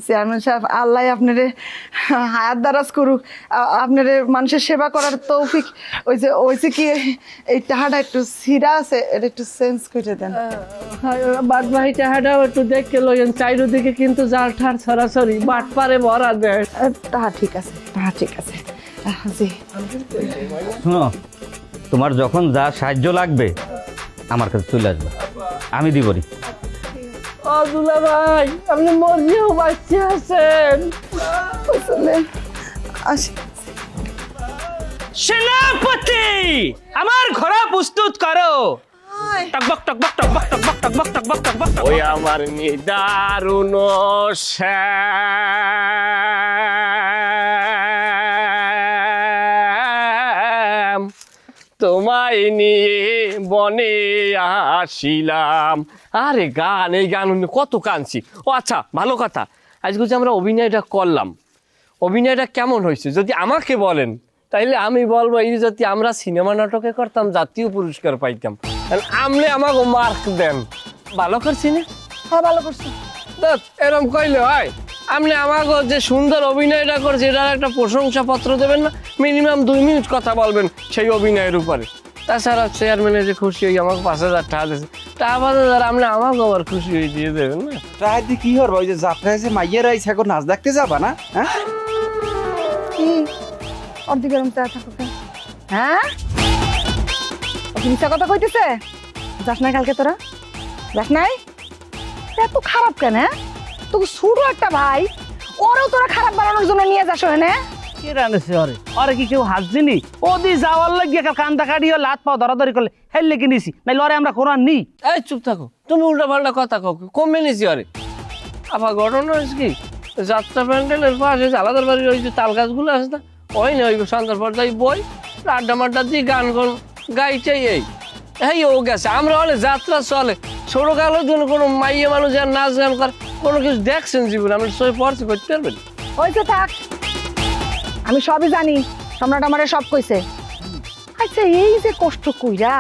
চেয়ারম্যান সাহেব আল্লাহ আপনারে হায়াত দারাজ করুক, আপনারে মানুষের সেবা করার তৌফিক। ওইছে কি এই টাহাটা একটু সিরা আছে, এটা একটু চেঞ্জ করে দেন। বাদ ভাই টাহাটাও একটু দেখে লইন, চারিদিকে কিন্তু জাল ঠার ছড়াছড়ি, বাট পারে ভরা দেয়। তাহা ঠিক আছে জি। শোনো, তোমার যখন যা সাহায্য লাগবে আমার কাছে চলে আসবে, আমি দিবনি। ও দুলা ভাই, আপনি মরজিও বাচ্চা আছেন। আসি। সেনাপতি আমার ঘোড়া প্রস্তুত করো। টকবক টকবক টকবক টকবক টকবক টকবক টকবক। ওই আমার নিদারুণ শ্যাম, তোমায় নিয়ে বনে আসিলাম। আরে গান, এই গান কত কাঁদছি। ও আচ্ছা ভালো কথা, আজকে যে আমরা অভিনয়টা করলাম, অভিনয়টা কেমন হয়েছে যদি আমাকে বলেন তাইলে আমি বলবো এই যদি আমরা সিনেমা নাটকে করতাম জাতীয় পুরস্কার পাইতাম, আর আপনি আমাকে মার্ক দেন। ভালো করছি না? হ্যাঁ ভালো করছো। এরম কইলে হয়? আপনি আমাকে যে সুন্দর অভিনয়টা করছে এটার একটা প্রশংসাপত্র দেবেন না? মিনিমাম 2 মিনিট কথা বলবেন সেই অভিনয়ের উপরে। তাছাড়া চেয়ারম্যানে যে খুশি হয়ে আমাকে 5,000 টাকা দিয়েছে, টাকা 5,000 আপনি আমাকে আবার খুশি হয়ে দিয়ে দেবেন না? প্রায় দিয়ে কি হর ওই যে যাত্রা আছে মাইয়ের আইছে এখন নাচ দেখতে যাবা না? হ্যাঁ কি অর্ধেক গরম চা থাকো কেন? হ্যাঁ মিথ্যা কথা কইতেছে? যাস নাই কালকে তোরা? যাস নাই? এত খারাপ কেন? হ্যাঁ তোকে ছোট একটা ভাই, ওরও তোরা খারাপ বানানোর জন্য নিয়ে যাস না? কে রানেছে ওরে? ওরে কি কেউ হাসছিনি? ওদি যাওয়ার লাগিয়ে কান্দা কাটিও লাত পাও ধরাধরি করলে হেললে কি নিছি নাই লরে আমরা কোরআন নি। এই চুপ থাকো, তুমি উল্টা পাল্টা কথা কও, কমে নিছি আরে। আবার ঘটনা হয়েছে কি, যাত্রা প্যান্ডেলের পাশে আলাদার বাড়ির ওই যে তাল গাছগুলো আছে না, ওই না ওই সন্ধ্যার পর যাই বই আড্ডা মাড্ডা দিয়ে গান গাইছেই এই ও গেছে। আমরা হলে যাত্রা চলে ছোটকালের জন্য কোনো মাইয়ে মানুষ আর নাচ গান করে কোনো কিছু দেখছেন জীবনে আমরা সবাই পড়ছি করতে পারবেন? হয়তো থাক, আমি সবই জানি, সম্রাট আমারে সব কইছে। আচ্ছা এই যে কষ্ট কইরা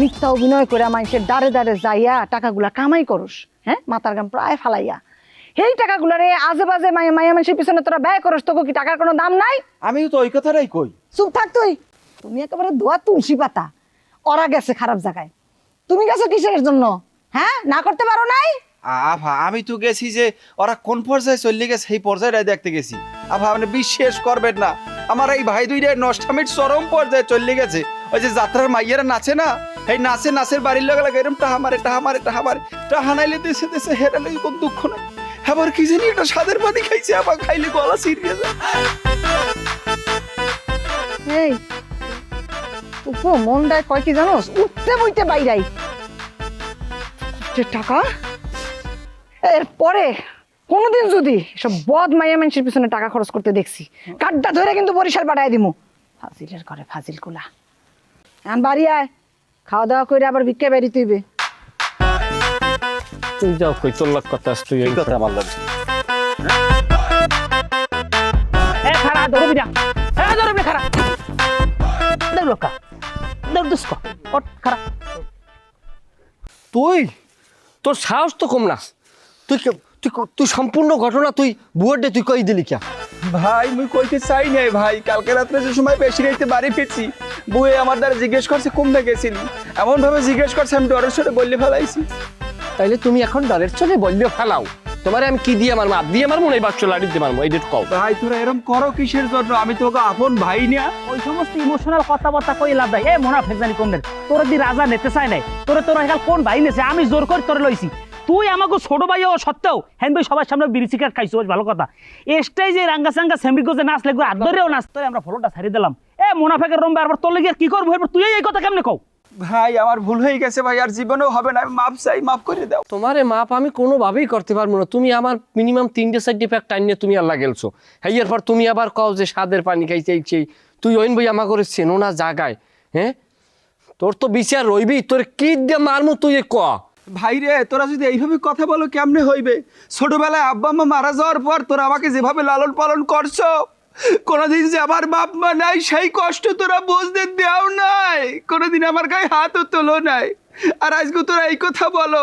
মিথ্যা অভিনয় কইরা মানুষের দাঁড়ে দাঁড়ে যাইয়া টাকাগুলা কামাই করস, হ্যাঁ মাথার গাম প্রায় ফালাইয়া, এই টাকাগুলারে আজে বাজে মায়া মানুষের পিছনে তোরা ব্যয় করস, তোকে কি টাকার কোনো দাম নাই? আমিও তো ওই কথাটাই কই। চুপ থাক তুই, তুমি একেবারে ধোয়া তুলসী পাতা। ওরা গেছে খারাপ জায়গায়, তুমি গেছো কিসের জন্য? হ্যাঁ না করতে পারো নাই? আভা আমি তো গেছি যে ওরা কোন পর্যায়ে চলে গেছে সেই পর্যায়টাই দেখতে গেছি। আভা আপনি বিশ্বাস করবেন না, আমার এই ভাই দুইটাই নষ্টামির চরম পর্যায়ে চলে গেছে। ওই যে যাত্রার মাইয়েরা নাচে না, এই নাচের বাড়ির লগে লাগে এরকম টাহা মারে টাহা নাইলে দেশে দেশে হেরালে কোন দুঃখ নাই। আবার কি জানি একটা স্বাদের পানি খাইছে, আবার খাইলে গলা ছিড়িয়ে যায়। এই উপো মনটায় কয় কি জানোস, উঠতে বইতে বাইরাই টাকা। এরপরে কোনোদিন যদি সব বদ মাইয়া মানুষের পিছনে টাকা খরচ করতে দেখছি, কাঠটা ধরে কিন্তু বরিশাল পাঠাই দিমু। ফাজিলের করে ফাজিল কুলা। এখন বাড়ি আয়, খাওয়া দাওয়া করে আবার ভিক্ষা বাড়ি তুইবে। তুই যাও কই, তোর লাগ কথা তুই এই কথা আমার লাগে এ খারা ধরবি না, এ ধরবি খারা দেখ লোকা দেখ দুস্কো ওট খারা। তুই তোর সাহস তো কম না, তুই তুই সম্পূর্ণ ঘটনা তুই বুয়ার তুই কই দিলি কে? ভাই মুই কইতে চাই নাই ভাই, কালকে রাত্রে যে সময় বেশি রাইতে বাড়ি ফিরছি বুয়ে আমার দ্বারা জিজ্ঞেস করছে কমবে গেছিলি, এমন ভাবে জিজ্ঞেস করছে আমি ডরের সাথে বললে ফেলাইছি। তাইলে তুমি এখন ডরের চলে বললে ফেলাও, তোমারে আমি কি দিয়ে মারবো? দিয়ে মারবো না এই বাচ্চা লাড়ি দিয়ে মারবো? এই ডেট কও ভাই তোরা এরকম করো কিসের জন্য? আমি তোকে আপন ভাই না। ওই সমস্ত ইমোশনাল কথাবার্তা কই লাভ নাই। এ মোনাফেক জানি কোন তোর দি রাজা নিতে চাই নাই, তোর একাল কোন ভাই নেছে? আমি জোর করে তোরে লইছি, তুই আমাকে ছোট ভাই ও সত্ত্বেও হ্যান ভাই সবার সামনে বিড়ি সিগারেট খাইছো, ভালো কথা। এসটাই যে রাঙ্গা সাঙ্গা সেমরিকো যে নাচ লাগবে আর ধরেও নাচ, তোরে আমরা ফলোটা ছাড়িয়ে দিলাম। এ মোনাফেকের রম্বে আবার তোর লেগে কি করবো? এরপর তুই এই কথা কেমনে কও? ভাই আমার ভুল হয়ে গেছে ভাই, আর জীবনেও হবে না, আমি মাপ চাই, মাফ করে দাও। তোমারে মাপ আমি কোনোভাবেই করতে পারবো না। তুমি আমার মিনিমাম 3-4 প্যাক টাইম নিয়ে তুমি আল্লাহ গেলছো, হ্যাঁ এরপর তুমি আবার কও যে স্বাদের পানি খাইছে। তুই ওইন বই আমা করে চেনো না জাগায়, হ্যাঁ তোর তো বিচার রইবি, তোর কি দিয়ে মারমু তুই ক? ভাই রে তোরা যদি এইভাবে কথা বলো কেমনে হইবে? ছোটবেলায় আব্বা মা মারা যাওয়ার পর তোরা আমাকে যেভাবে লালন পালন করছো, কোনোদিন যে আমার বাপ মা নাই সেই কষ্ট তোরা বুঝতে দেও নাই, কোনোদিন আমার গায়ে হাতও তোলো নাই। আর আজকে তোরা এই কথা বলো,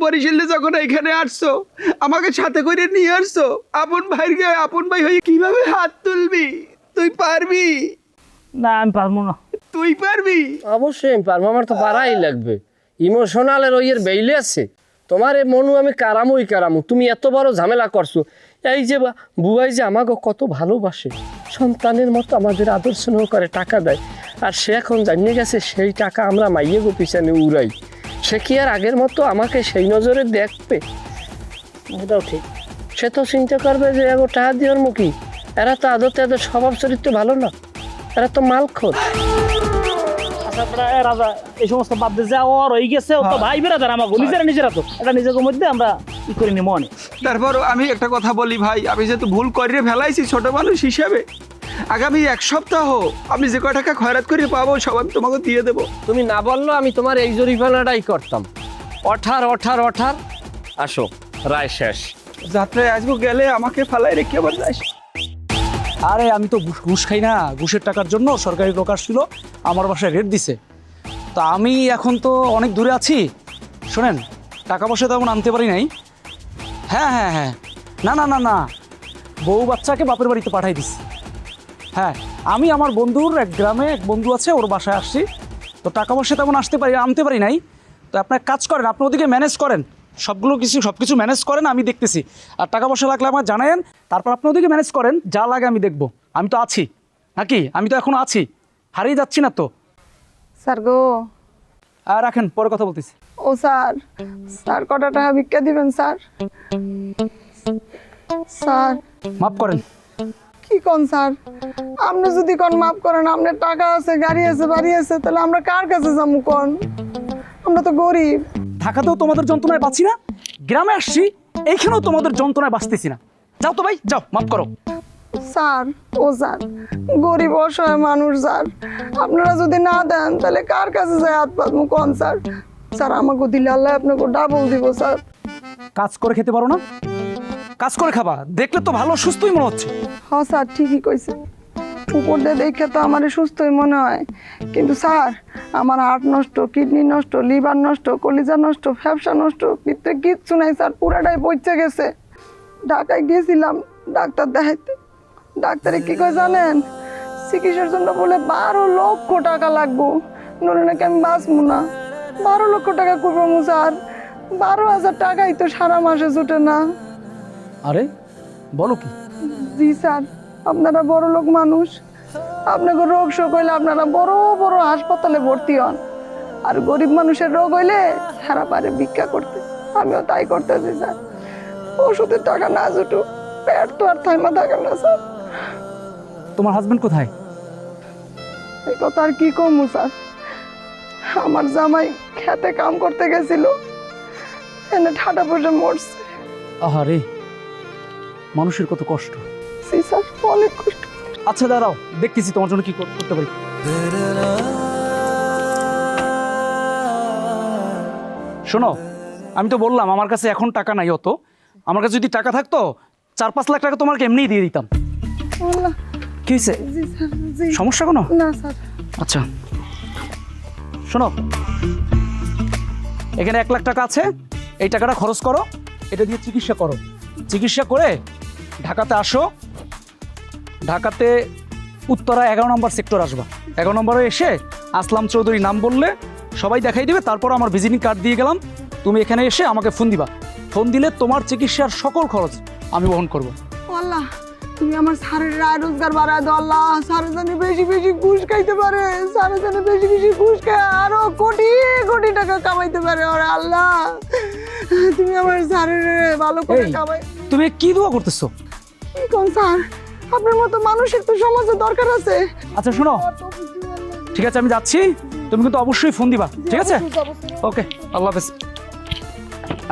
বরিশালে যখন এখানে আসছো আমাকে সাথে করে নিয়ে আসছো, আপন ভাইয়ের গায়ে আপন ভাই হয়ে কিভাবে হাত তুলবি? তুই পারবি? না আমি পারবো না। তুই পারবি? অবশ্যই আমি পারবো, আমার তো পারাই লাগবে। ইমোশনালের ওইয়ের বেইলে আছে তোমার এ মনু, আমি কারামু। তুমি এত বড় ঝামেলা করছো, এই যে বুয়াই যে আমাকে কত ভালোবাসে, সন্তানের মতো আমাদের আদর স্নেহ করে, টাকা দেয়, আর সে এখন জানিয়ে গেছে সেই টাকা আমরা মাইয়ে গো পিছনে উড়াই। সে কি আর আগের মতো আমাকে সেই নজরে দেখবে? এটাও ঠিক। সে তো চিন্তা করবে যে এগো টাকা দেওয়ার মুখী, এরা তো আদতে এদের স্বভাব চরিত্র ভালো না, এরা তো মালখোর। রাজা এই সমস্ত বাদ দিয়ে যা ওর হয়ে গেছে, ও তো ভাই বেরাদার আমাকে নিজেরা তো এটা নিজেদের মধ্যে আমরা ই করে নি মনে। তারপর আমি একটা কথা বলি ভাই, আমি যেহেতু ভুল করে ফেলাইছি ছোট মানুষ হিসেবে, আগামী 1 সপ্তাহ আমি যে কয় টাকা খয়রাত করে পাবো সব আমি তোমাকে দিয়ে দেবো। তুমি না বললো আমি তোমার এই জরিমানাটাই করতাম। অঠার আসো, রায় শেষ। যাত্রায় আসবো গেলে আমাকে ফালাই রেখে আবার যাস। আরে আমি তো ঘুষ খাই না, ঘুষের টাকার জন্য সরকারি লোক আসছিল আমার বাসায় রেট দিছে। তা আমি এখন তো অনেক দূরে আছি, শোনেন টাকা পয়সা তেমন আনতে পারি নাই। হ্যাঁ হ্যাঁ হ্যাঁ, না না না না, বউ বাচ্চাকে বাপের বাড়িতে পাঠাই দিছি। হ্যাঁ, আমি আমার বন্ধুর এক গ্রামে এক বন্ধু আছে, ওর বাসায় আসছি। তো টাকা পয়সা তেমন আনতে পারি নাই। তো আপনার কাজ করেন, আপনি ওদিকে ম্যানেজ করেন, সব কিছু ম্যানেজ করেন, আমি দেখতেছি। আর টাকা পয়সা লাগলে আমার জানায়েন, তারপর আপনি ওদিকে ম্যানেজ করেন, যা লাগে আমি দেখবো। আমি তো আছি নাকি, আমি তো এখনো আছি, হারিয়ে যাচ্ছি না তো। স্যার গো, আর রাখেন, পরে কথা বলতেছি। ও স্যার, স্যার কটা টাকা ভিক্ষা দিবেন স্যার? স্যার মাফ করেন। কি কোন স্যার, আপনি যদি কোন মাফ করেন, আপনার টাকা আছে, গাড়ি আছে, বাড়ি আছে, তাহলে আমরা কার কাছে যাবো কোন? আমরা তো গরিব। ঢাকাতেও তোমাদের যন্ত্রণায় বাঁচি না, গ্রামে আসছি এইখানেও তোমাদের যন্ত্রণায় বাঁচতেছি না। যাও তো ভাই, যাও, মাফ করো। স্যার ও স্যার, গরিব অসহায় মানুষ স্যার, আপনারা যদি না দেন তাহলে কার কাছে যায় হাত পাতমু কোন স্যার? স্যার আমাকে দিলে আল্লাহ আপনাকে ডাবল দিব স্যার। কাজ করে খেতে পারো না? কাজ করে খাবা, দেখলে তো ভালো সুস্থই মনে হচ্ছে। হ্যাঁ স্যার, ঠিকই কইছে। উপর দিয়ে দেখে তো আমার সুস্থই মনে হয়, কিন্তু স্যার আমার হার্ট নষ্ট, কিডনি নষ্ট, লিভার নষ্ট, কলিজা নষ্ট, ফ্যাপসা নষ্ট, ভিতরে কিচ্ছু নাই স্যার, পুরাটাই পচে গেছে। ঢাকায় গিয়েছিলাম ডাক্তার দেখাইতে, ডাক্তারে কি কয় জানেন? চিকিৎসার জন্য বলে 12 লক্ষ টাকা লাগবো, নইলে নাকি আমি বাঁচবো না। 12 লক্ষ টাকা করবো স্যার, 12,000 টাকাই তো সারা মাসে জুটে না। আরে বলো কি? জি স্যার, আপনারা বড় লোক মানুষ, আপনাকে রোগ শোক হইলে আপনারা বড় বড় হাসপাতালে ভর্তি হন, আর গরিব মানুষের রোগ হইলে সারা পারে ভিক্ষা করতে। আমিও তাই করতেছি স্যার, ওষুধের টাকা না জুটুক, পেট তো আর থাইমা থাকে না স্যার। তোমার হাজবেন্ড কোথায়? এই কথা আর কি কমু স্যার, আমার জামাই খেতে কাম করতে গেছিল, এনে ঠাটা পড়ে মরছে। আহারে, মানুষের কত কষ্ট। জি স্যার, অনেক কষ্ট। আচ্ছা দাঁড়াও, দেখতেছি তোমার জন্য কি করতে পারি। শোনো, আমি তো বললাম আমার কাছে এখন টাকা নাই অত, আমার কাছে যদি টাকা থাকতো 4-5 লাখ টাকা তোমাকে এমনিই দিয়ে দিতাম। আল্লাহ। কি হয়েছে? জি স্যার, জি। সমস্যা কোনো? না স্যার। আচ্ছা শোনো, এখানে 1 লাখ টাকা আছে, এই টাকাটা খরচ করো, এটা দিয়ে চিকিৎসা করো। চিকিৎসা করে ঢাকাতে আসো, ঢাকাতে উত্তরা 11 নম্বর সেক্টর আসবা। 11 নম্বরে এসে আসলাম চৌধুরী নাম বললে সবাই দেখাই দিবে, তারপর আমার ভিজিটিং কার্ড দিয়ে গেলাম। তুমি এখানে এসে আমাকে ফোন দিবা, ফোন দিলে তোমার চিকিৎসার সকল খরচ আমি বহন করবো। আল্লাহ, তুমি আমার স্যারের আয় রোজগার বাড়ায় দাও আল্লাহ, স্যারের জন্য বেশি বেশি ঘুষ খাইতে পারে, স্যারের জন্য বেশি বেশি ঘুষ খায় আরো কোটি কোটি টাকা কামাইতে পারে। ওরে আল্লাহ, তুমি আমার স্যারের ভালো করে কামাই। তুমি কি দোয়া করতেছো? কি কোন স্যার, আপনার মতো মানুষের তো সমাজে দরকার আছে। আচ্ছা শোনো, ঠিক আছে আমি যাচ্ছি, তুমি কিন্তু অবশ্যই ফোন দিবা, ঠিক আছে? ওকে, আল্লাহ হাফেজ।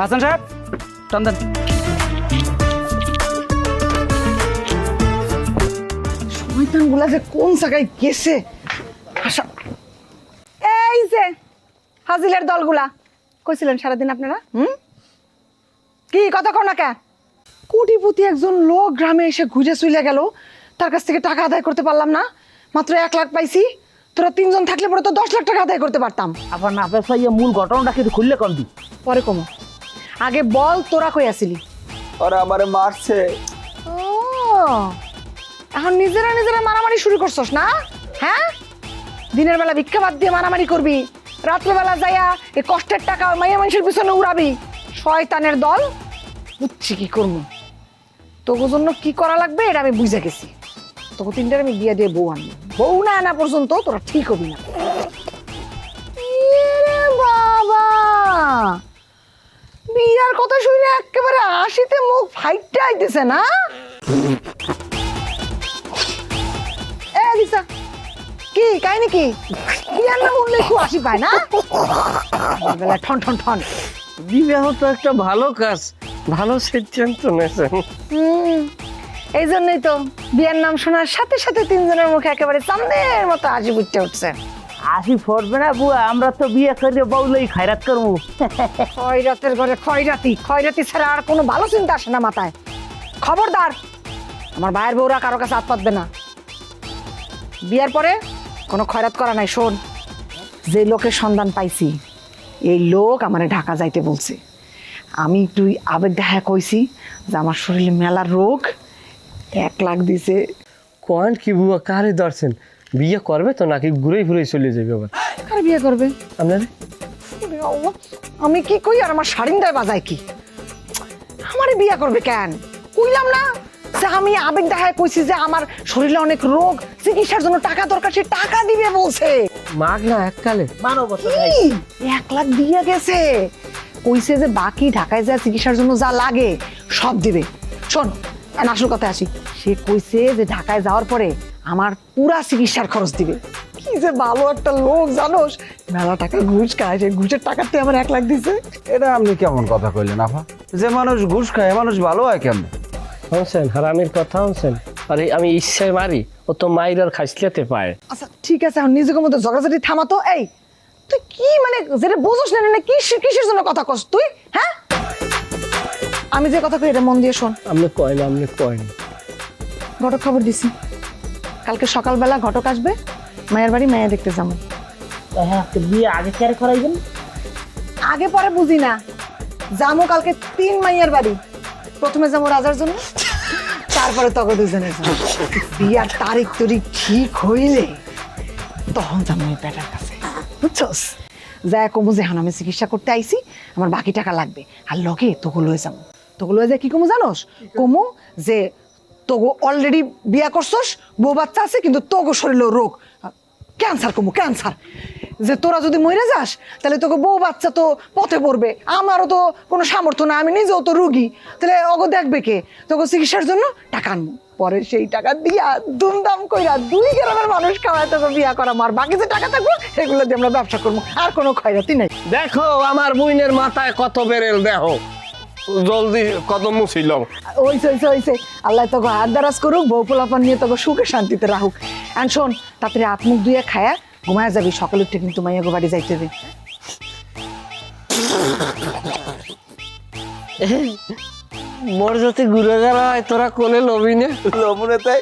হাসান সাহেব, টান দেন। শয়তানগুলা যে কোন জায়গায় গেছে। আশা, এই যে হাজিলের দলগুলা কইছিলেন সারাদিন আপনারা, কি কথা কও না কে? কোটিপতি একজন লোক গ্রামে এসে ঘুরে চলে গেল, তার কাছ থেকে টাকা আদায় করতে পারলাম না, মাত্র 1 লাখ পাইছি। তোরা 3 জন থাকলে পরে তো 10 লাখ টাকা আদায় করতে পারতাম। আবার না পেছাইয়া মূল ঘটনাটা কিন্তু খুললে কম দি। পরে কমো, আগে বল তোরা কই আসিলি? ওরা আমারে মারছে। ও, এখন নিজেরা নিজেরা মারামারি শুরু করছস না? হ্যাঁ, দিনের বেলা ভিক্ষা বাদ দিয়ে মারামারি করবি, রাত্রেবেলা যাইয়া এই কষ্টের টাকা মাইয়া মানুষের পিছনে উড়াবি। শয়তানের দল, বুঝছি কি করবো। তোর জন্য কি করা লাগবে এটা আমি বুঝে গেছি। তোকে 3টার আমি বিয়ে দিয়ে বউ আনবো, বউ না আনা পর্যন্ত তোরা ঠিক হবি না। বাবা, বিয়ার কথা শুনে একেবারে হাসিতে মুখ ফাইটটা আইতেছে না? কি কাহিনী কি? বিয়ার নাম উঠলে একটু হাসি পায় না? ঠন ঠন ঠন। বিবাহ তো একটা ভালো কাজ, ভালো সিদ্ধান্ত নিয়েছেন। এই জন্যই তো বিয়ার নাম শোনার সাথে সাথে 3 জনের মুখে একেবারে চাঁদের মতো হাসি ফুটে উঠছে। হাসি ফুটবে না বুয়া, আমরা তো বিয়ে করে বউলেই খায়রাত করবো। খয়রাতের ঘরে খয়রাতি, খয়রাতি ছাড়া আর কোনো ভালো চিন্তা আসে না মাথায়। খবরদার আমার ভাইয়ের বউরা কারো কাছে হাত পাতবে না। বিয়ার পরে কোনো খয়রাত করা নাই। শোন, যে লোকের সন্ধান পাইছি এই লোক আমারে ঢাকা যাইতে বলছে। আমি একটু আবেগ দেখা কইছি যে আমার শরীরে মেলার রোগ, 1 লাখ দিছে। কোন কি বুয়া কারে ধরছেন? বিয়ে করবে তো নাকি ঘুরেই ঘুরেই চলে যাবে আবার? কার বিয়ে করবে? আপনার ওরে আল্লাহ, আমি কি কই আর আমার শাড়িন্দায় বাজায় কি? আমারে বিয়ে করবে কেন? কইলাম না যে আমি আবেগ দেখায় কইছি যে আমার শরীরে অনেক রোগ, চিকিৎসার জন্য টাকা দরকার, সে টাকা দিবে বলছে। মাগনা এককালে 1 লাখ দিয়ে গেছে। কইছে যে বাকি ঢাকায় যা চিকিৎসার জন্য যা লাগে সব দিবে। শোন, আসল কথা আসি, সে কইছে যে ঢাকায় যাওয়ার পরে আমার পুরা চিকিৎসার খরচ দিবে। কি যে ভালো একটা লোক জানোস, মেলা টাকা ঘুষ খায়, সেই ঘুষের টাকাতে আমার 1 লাখ দিছে। এটা আপনি কেমন কথা কইলেন আফা? যে মানুষ ঘুষ খায় মানুষ ভালো হয় কেমন? শুনছেন হারামির কথা শুনছেন? আরে আমি ইচ্ছায় মারি, ও তো মাইরার খাইছলেতে পায়। আচ্ছা ঠিক আছে, এখন নিজেকে মতো ঝগড়াঝাটি থামাতো। এই তুই কি মানে যেটা বুঝোস না, না কিসের জন্য কথা কস তুই? হ্যাঁ, আমি যে কথা কই এটা মন দিয়ে শোন। আপনি কয়েন, আপনি কয়েন। ঘটক খবর দিছি, কালকে সকালবেলা ঘটক আসবে, মায়ের বাড়ি মায়া দেখতে যাবো। হ্যাঁ, বিয়ে আগে কেয়ার করাইবেন? আগে পরে বুঝি না, যাবো কালকে 3 মাইয়ার বাড়ি। প্রথমে যাবো রাজার জন্য, তারপরে তখন দুজনের জন্য। বিয়ার তারিখ ঠিক হইলে তখন যাবো ওই পেটার কাছে, বুঝছস? যা কমু যে এখন আমি চিকিৎসা করতে আইছি, আমার বাকি টাকা লাগবে। আর লগে তোকে লয়ে যাবো। তোকে লয়ে যায় কি কমু জানোস? কমু যে তোগো অলরেডি বিয়া করছস, বউ বাচ্চা আছে, কিন্তু তোগো শরীরের রোগ ক্যান্সার। কমু ক্যান্সার, যে তোরা যদি মরে যাস তাহলে তোকে বউ বাচ্চা তো পথে পড়বে, আমারও তো কোনো সামর্থ্য না, আমি নিজেও তো রুগী, তাহলে অগো দেখবে কে? তোকে চিকিৎসার জন্য টাকা আনবো, পরে সেই টাকা দিয়া দুমদাম কইরা 2 গ্রামের মানুষ খাওয়ায় তোকে বিয়া করা। আর বাকি যে টাকা থাকবো এগুলো দিয়ে আমরা ব্যবসা করবো, আর কোনো খয়রাতি নাই। দেখো আমার বুইনের মাথায় কত বেরেল, দেখো জলদি কত মুছিল। ওইছে আল্লাহ তোকে হাত দারাজ করুক, বউ পোলাপান নিয়ে তোকে সুখে শান্তিতে রাখুক। আর শোন, তাড়াতাড়ি হাত মুখ ধুয়ে খায়া ঘুমায় যাবি, সকালে উঠে কিন্তু মাইয়া গো বাড়ি যাইতে হবে। মোর যদি ঘুরে গেল হয় তোরা কোলে লবি না? লবণে তাই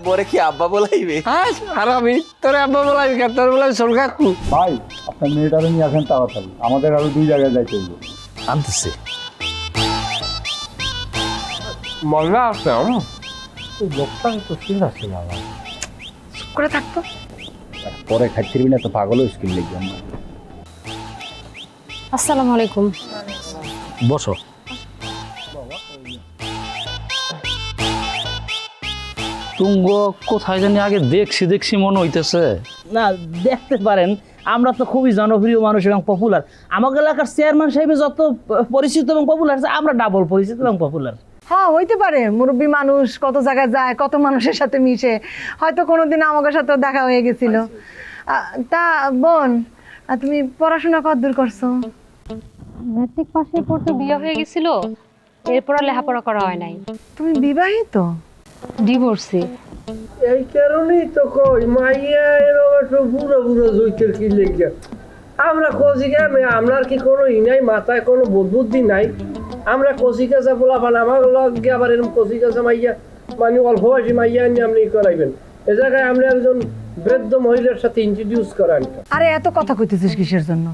বরে কি আব্বা বলাইবে? হ্যাঁ হারামি, তোর আব্বা বলাবি কেন? তোর বলাই সর কাকু। ভাই আপনার মেয়েটারে নিয়ে আসেন তাড়াতাড়ি, আমাদের আরো 2 জায়গায় যাইতে হবে। আনতেছে মজা আছে। লোকটা তো ঠিক আছে বাবা, চুপ করে থাকতো। পরে খাইছিবি না তো পাগল স্কিল লিখবে না। আসসালামু আলাইকুম। বসো। তুঙ্গ কোথায় জানি আগে দেখছি মনে হইতেছে। না, দেখতে পারেন আমরা তো খুবই জনপ্রিয় মানুষ এবং পপুলার। আমাদের এলাকার চেয়ারম্যান সাহেবের যত পরিচিত এবং পপুলার, আমরা ডাবল পরিচিত এবং পপুলার। হ্যাঁ হইতে পারে, মুরব্বী মানুষ কত জায়গায় যায়, কত মানুষের সাথে মিশে, হয়তো কোনোদিন আমাদের সাথে দেখা হয়ে গেছিল। তা বোন, তুমি পড়াশোনা কতদূর করছো? ম্যাট্রিক পাশে পড়তে বিয়ে হয়ে গেছিল, এরপর আর লেখাপড়া করা হয় নাই। তুমি বিবাহিত? ডিভোর্সি। এই কারণেই তো কই মাইয়া এরকম একটু বুড়ো বুড়ো জইতের কি লেগে আমরা কচি গ্রামে, আমরা কি কোনো নাই মাথায় কোনো বুদ্ধি নাই? আমরা কচি কাঁচা পোলাপান, আমার লগে আবার এরকম কচি কাঁচা মাইয়া মানে অল্প বয়সী মাইয়া নিয়ে আপনি করাইবেন? এ জায়গায় আমরা একজন বৃদ্ধ মহিলার সাথে ইন্ট্রোডিউস করান। আরে এত কথা কইতেছিস কিসের জন্য?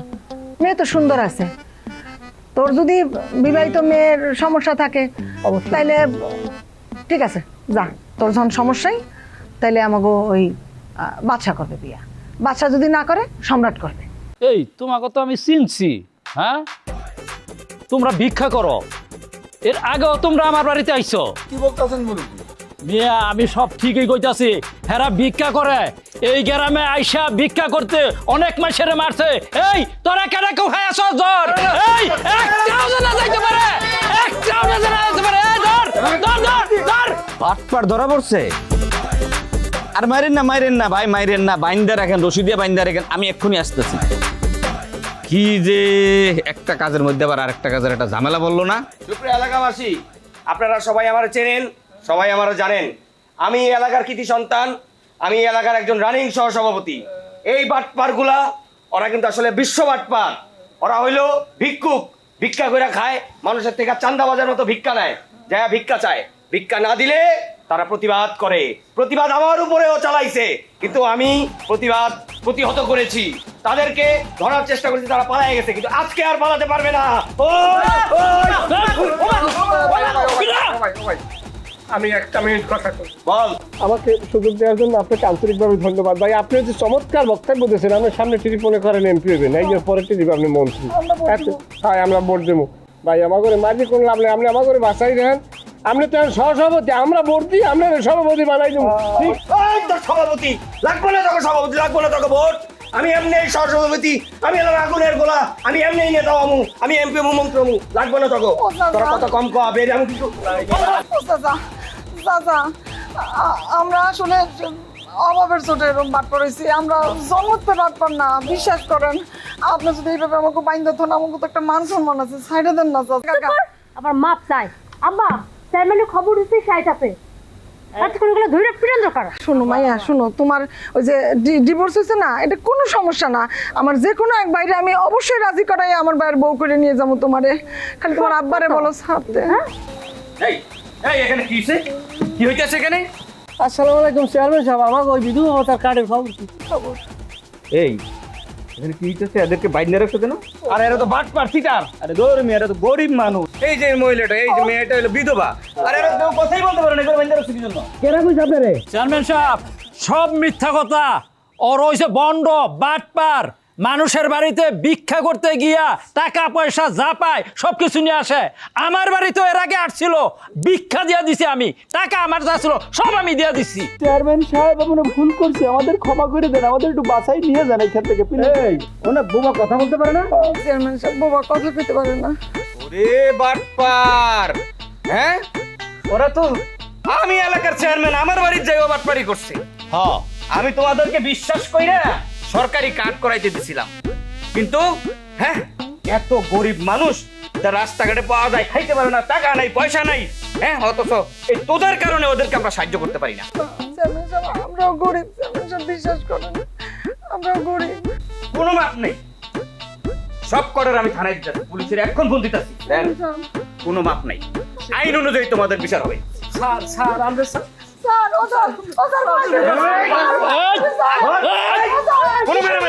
মেয়ে তো সুন্দর আছে। তোর যদি বিবাহিত মেয়ের সমস্যা থাকে তাইলে ঠিক আছে, যা, তোর যখন সমস্যাই তাইলে আমাকে ওই বাদশা করবে বিয়া। বাদশা যদি না করে সম্রাট করবে। এই তোমাকে তো আমি চিনছি। হ্যাঁ, তোমরা ভিক্ষা করো, এর আগেও তোমরা আমার বাড়িতে আইছো। কি বলতাছেন মুরব্বি? মিয়া আমি সব ঠিকই কইতাছি, হেরা ভিক্ষা করে। এই গ্রামে আইসা ভিক্ষা করতে অনেক মাসেরে মারছে। এই তোরা কেন কেউ খাইছ জ্বর? এই একটাও জানা যাইতে পারে, একটাও জানা যাইতে পারে। এই ধর ধর ধর ধর, পাটপাট ধরা পড়ছে। আর মাইরেন না ভাই, মাইরেন না, বাইন্দা রাখেন, রশি দিয়ে বাইন্দা রাখেন, আমি এক্ষুনি আসতেছি। কি যে একটা কাজের মধ্যে আবার আরেকটা কাজের একটা ঝামেলা বললো না। সুপ্রিয় এলাকাবাসী, আপনারা সবাই আমার চেনেন, সবাই আমার জানেন, আমি এই এলাকার কৃতি সন্তান, আমি এই এলাকার একজন রানিং সহসভাপতি। এই বাটপারগুলা ওরা কিন্তু আসলে বিশ্ব বাটপার। ওরা হইলো ভিক্ষুক, ভিক্ষা করে খায়, মানুষের থেকে চান্দা বাজার মতো ভিক্ষা নেয়, যা ভিক্ষা চায়। ভিক্ষা না দিলে তারা প্রতিবাদ করে, প্রতিবাদ আমার উপরেও চালাইছে, কিন্তু আমি প্রতিবাদ প্রতিহত করেছি, তাদেরকে ধরার চেষ্টা করেছি, তারা পালিয়ে গেছে, কিন্তু আজকে আর পালাতে পারবে না। আমি একটা মিনিট কথা কই। বল। আমাকে সুযোগ দেওয়ার জন্য আপনাকে আন্তরিকভাবে ধন্যবাদ ভাই। আপনি যে চমৎকার বক্তব্য দিয়েছেন, আপনার সামনে টেলিফোনে করেন এমপি হইবেন, এই যে পরে টিভি আপনি মন্ত্রী। হ্যাঁ আমরা ভোট দেবো ভাই, আমার করে মার্জি কোনো লাভ নেই, আপনি আমার করে বাসাই দেন, আপনি তো সহসভাপতি, আমরা ভোট দিই, আপনার সভাপতি বানাই দেবো। সভাপতি লাগবে না তোকে, সভাপতি লাগবে না তোকে ভোট, আমি এমনি সহসভাপতি, আমি এলাম আগুনের গোলা, আমি এমনি নেতা হমু, আমি এমপি হমু, মন্ত্রী হমু, লাগবে না তোকে। তোরা কত কম কবে আমি কিছু আমরা আসলে অভাবের চোটে এরকম বাট পড়েছি, আমরা জন্মতে পারতাম না, বিশ্বাস করেন। আপনি যদি এইভাবে আমাকে বাইন দিতেন, আমাকে তো একটা মান সম্মান আছে, সাইডে দেন না কাকা। আবার মাপ চাই আব্বা, চেয়ারম্যানের খবর দিচ্ছে সাইটাপে আজকাল গুলো ধরে পিটান দরকার। শোনো মাইয়া, শোনো, তোমার ওই যে ডিভোর্স হয়েছে না, এটা কোনো সমস্যা না, আমার যে কোনো এক বাইরে আমি অবশ্যই রাজি করাই আমার বাইরের বউ করে নিয়ে যাবো তোমারে, খালি তোমার আব্বারে বলো ছাড়তে। এই এই এখানে কি হইছে, কি হইতেছে এখানে? আসসালামু আলাইকুম চেয়ারম্যান সাহেব, আমাকে ওই বিধু তার কার্ডের খবর। এই এখানে কি হইতেছে? এদেরকে বাইরে রাখছো কেন? আরে এরা তো বাট পার্সিটার। আরে দৌড় মেয়েরা তো গরিব মানুষ। এই যে মহিলাটা, এই যে মেয়েটা হলো বিধবা, আরে এরা তো কথাই বলতে পারে না, এগুলো বাইরে রাখছে কি জন্য? কেনা কইছে আপনারে? চেয়ারম্যান সাহেব সব মিথ্যা কথা, ওর হইছে বন্ড বাটপার, মানুষের বাড়িতে ভিক্ষা করতে গিয়া টাকা পয়সা যা পায় সবকিছু নিয়ে আসে। আমার বাড়িতে এর আগে আসছিল, ভিক্ষা দিয়া দিছি আমি, টাকা আমার যা ছিল সব আমি দিয়া দিছি। চেয়ারম্যান সাহেব আমরা ভুল করছি, আমাদের ক্ষমা করে দেন, আমাদের একটু বাসায় নিয়ে যান এখান থেকে প্লিজ। ওনা বোবা কথা বলতে পারে না? চেয়ারম্যান সাহেব বাবা কথা কইতে পারে না। ওরে বাটপার, হ্যাঁ ওরা তো, আমি এলাকার চেয়ারম্যান, আমার বাড়ির যাইও বাটপারি করছে। হ্যাঁ আমি তোমাদেরকে বিশ্বাস কইরা সরকারি কার্ড করাইতে দিছিলাম, কিন্তু হ্যাঁ এত গরিব মানুষ যারা রাস্তাঘাটে পাওয়া যায়, খাইতে পারে না, টাকা নাই পয়সা নাই, হ্যাঁ অথচ এই তোদের কারণে ওদেরকে আমরা সাহায্য করতে পারি না। চেয়ারম্যান সাহেব আমরাও গরিব, চেয়ারম্যান সাহেব বিশ্বাস করেন, আমরাও গরিব। কোনো মাপ নেই, সব করার আমি থানায় দিতেছি, পুলিশের এখন ফোন দিতেছি, কোনো মাপ নাই, আইন অনুযায়ী তোমাদের বিচার হবে। স্যার স্যার আমরা স্যার স্যার ও স্যার ও স্যার কোনো মেরে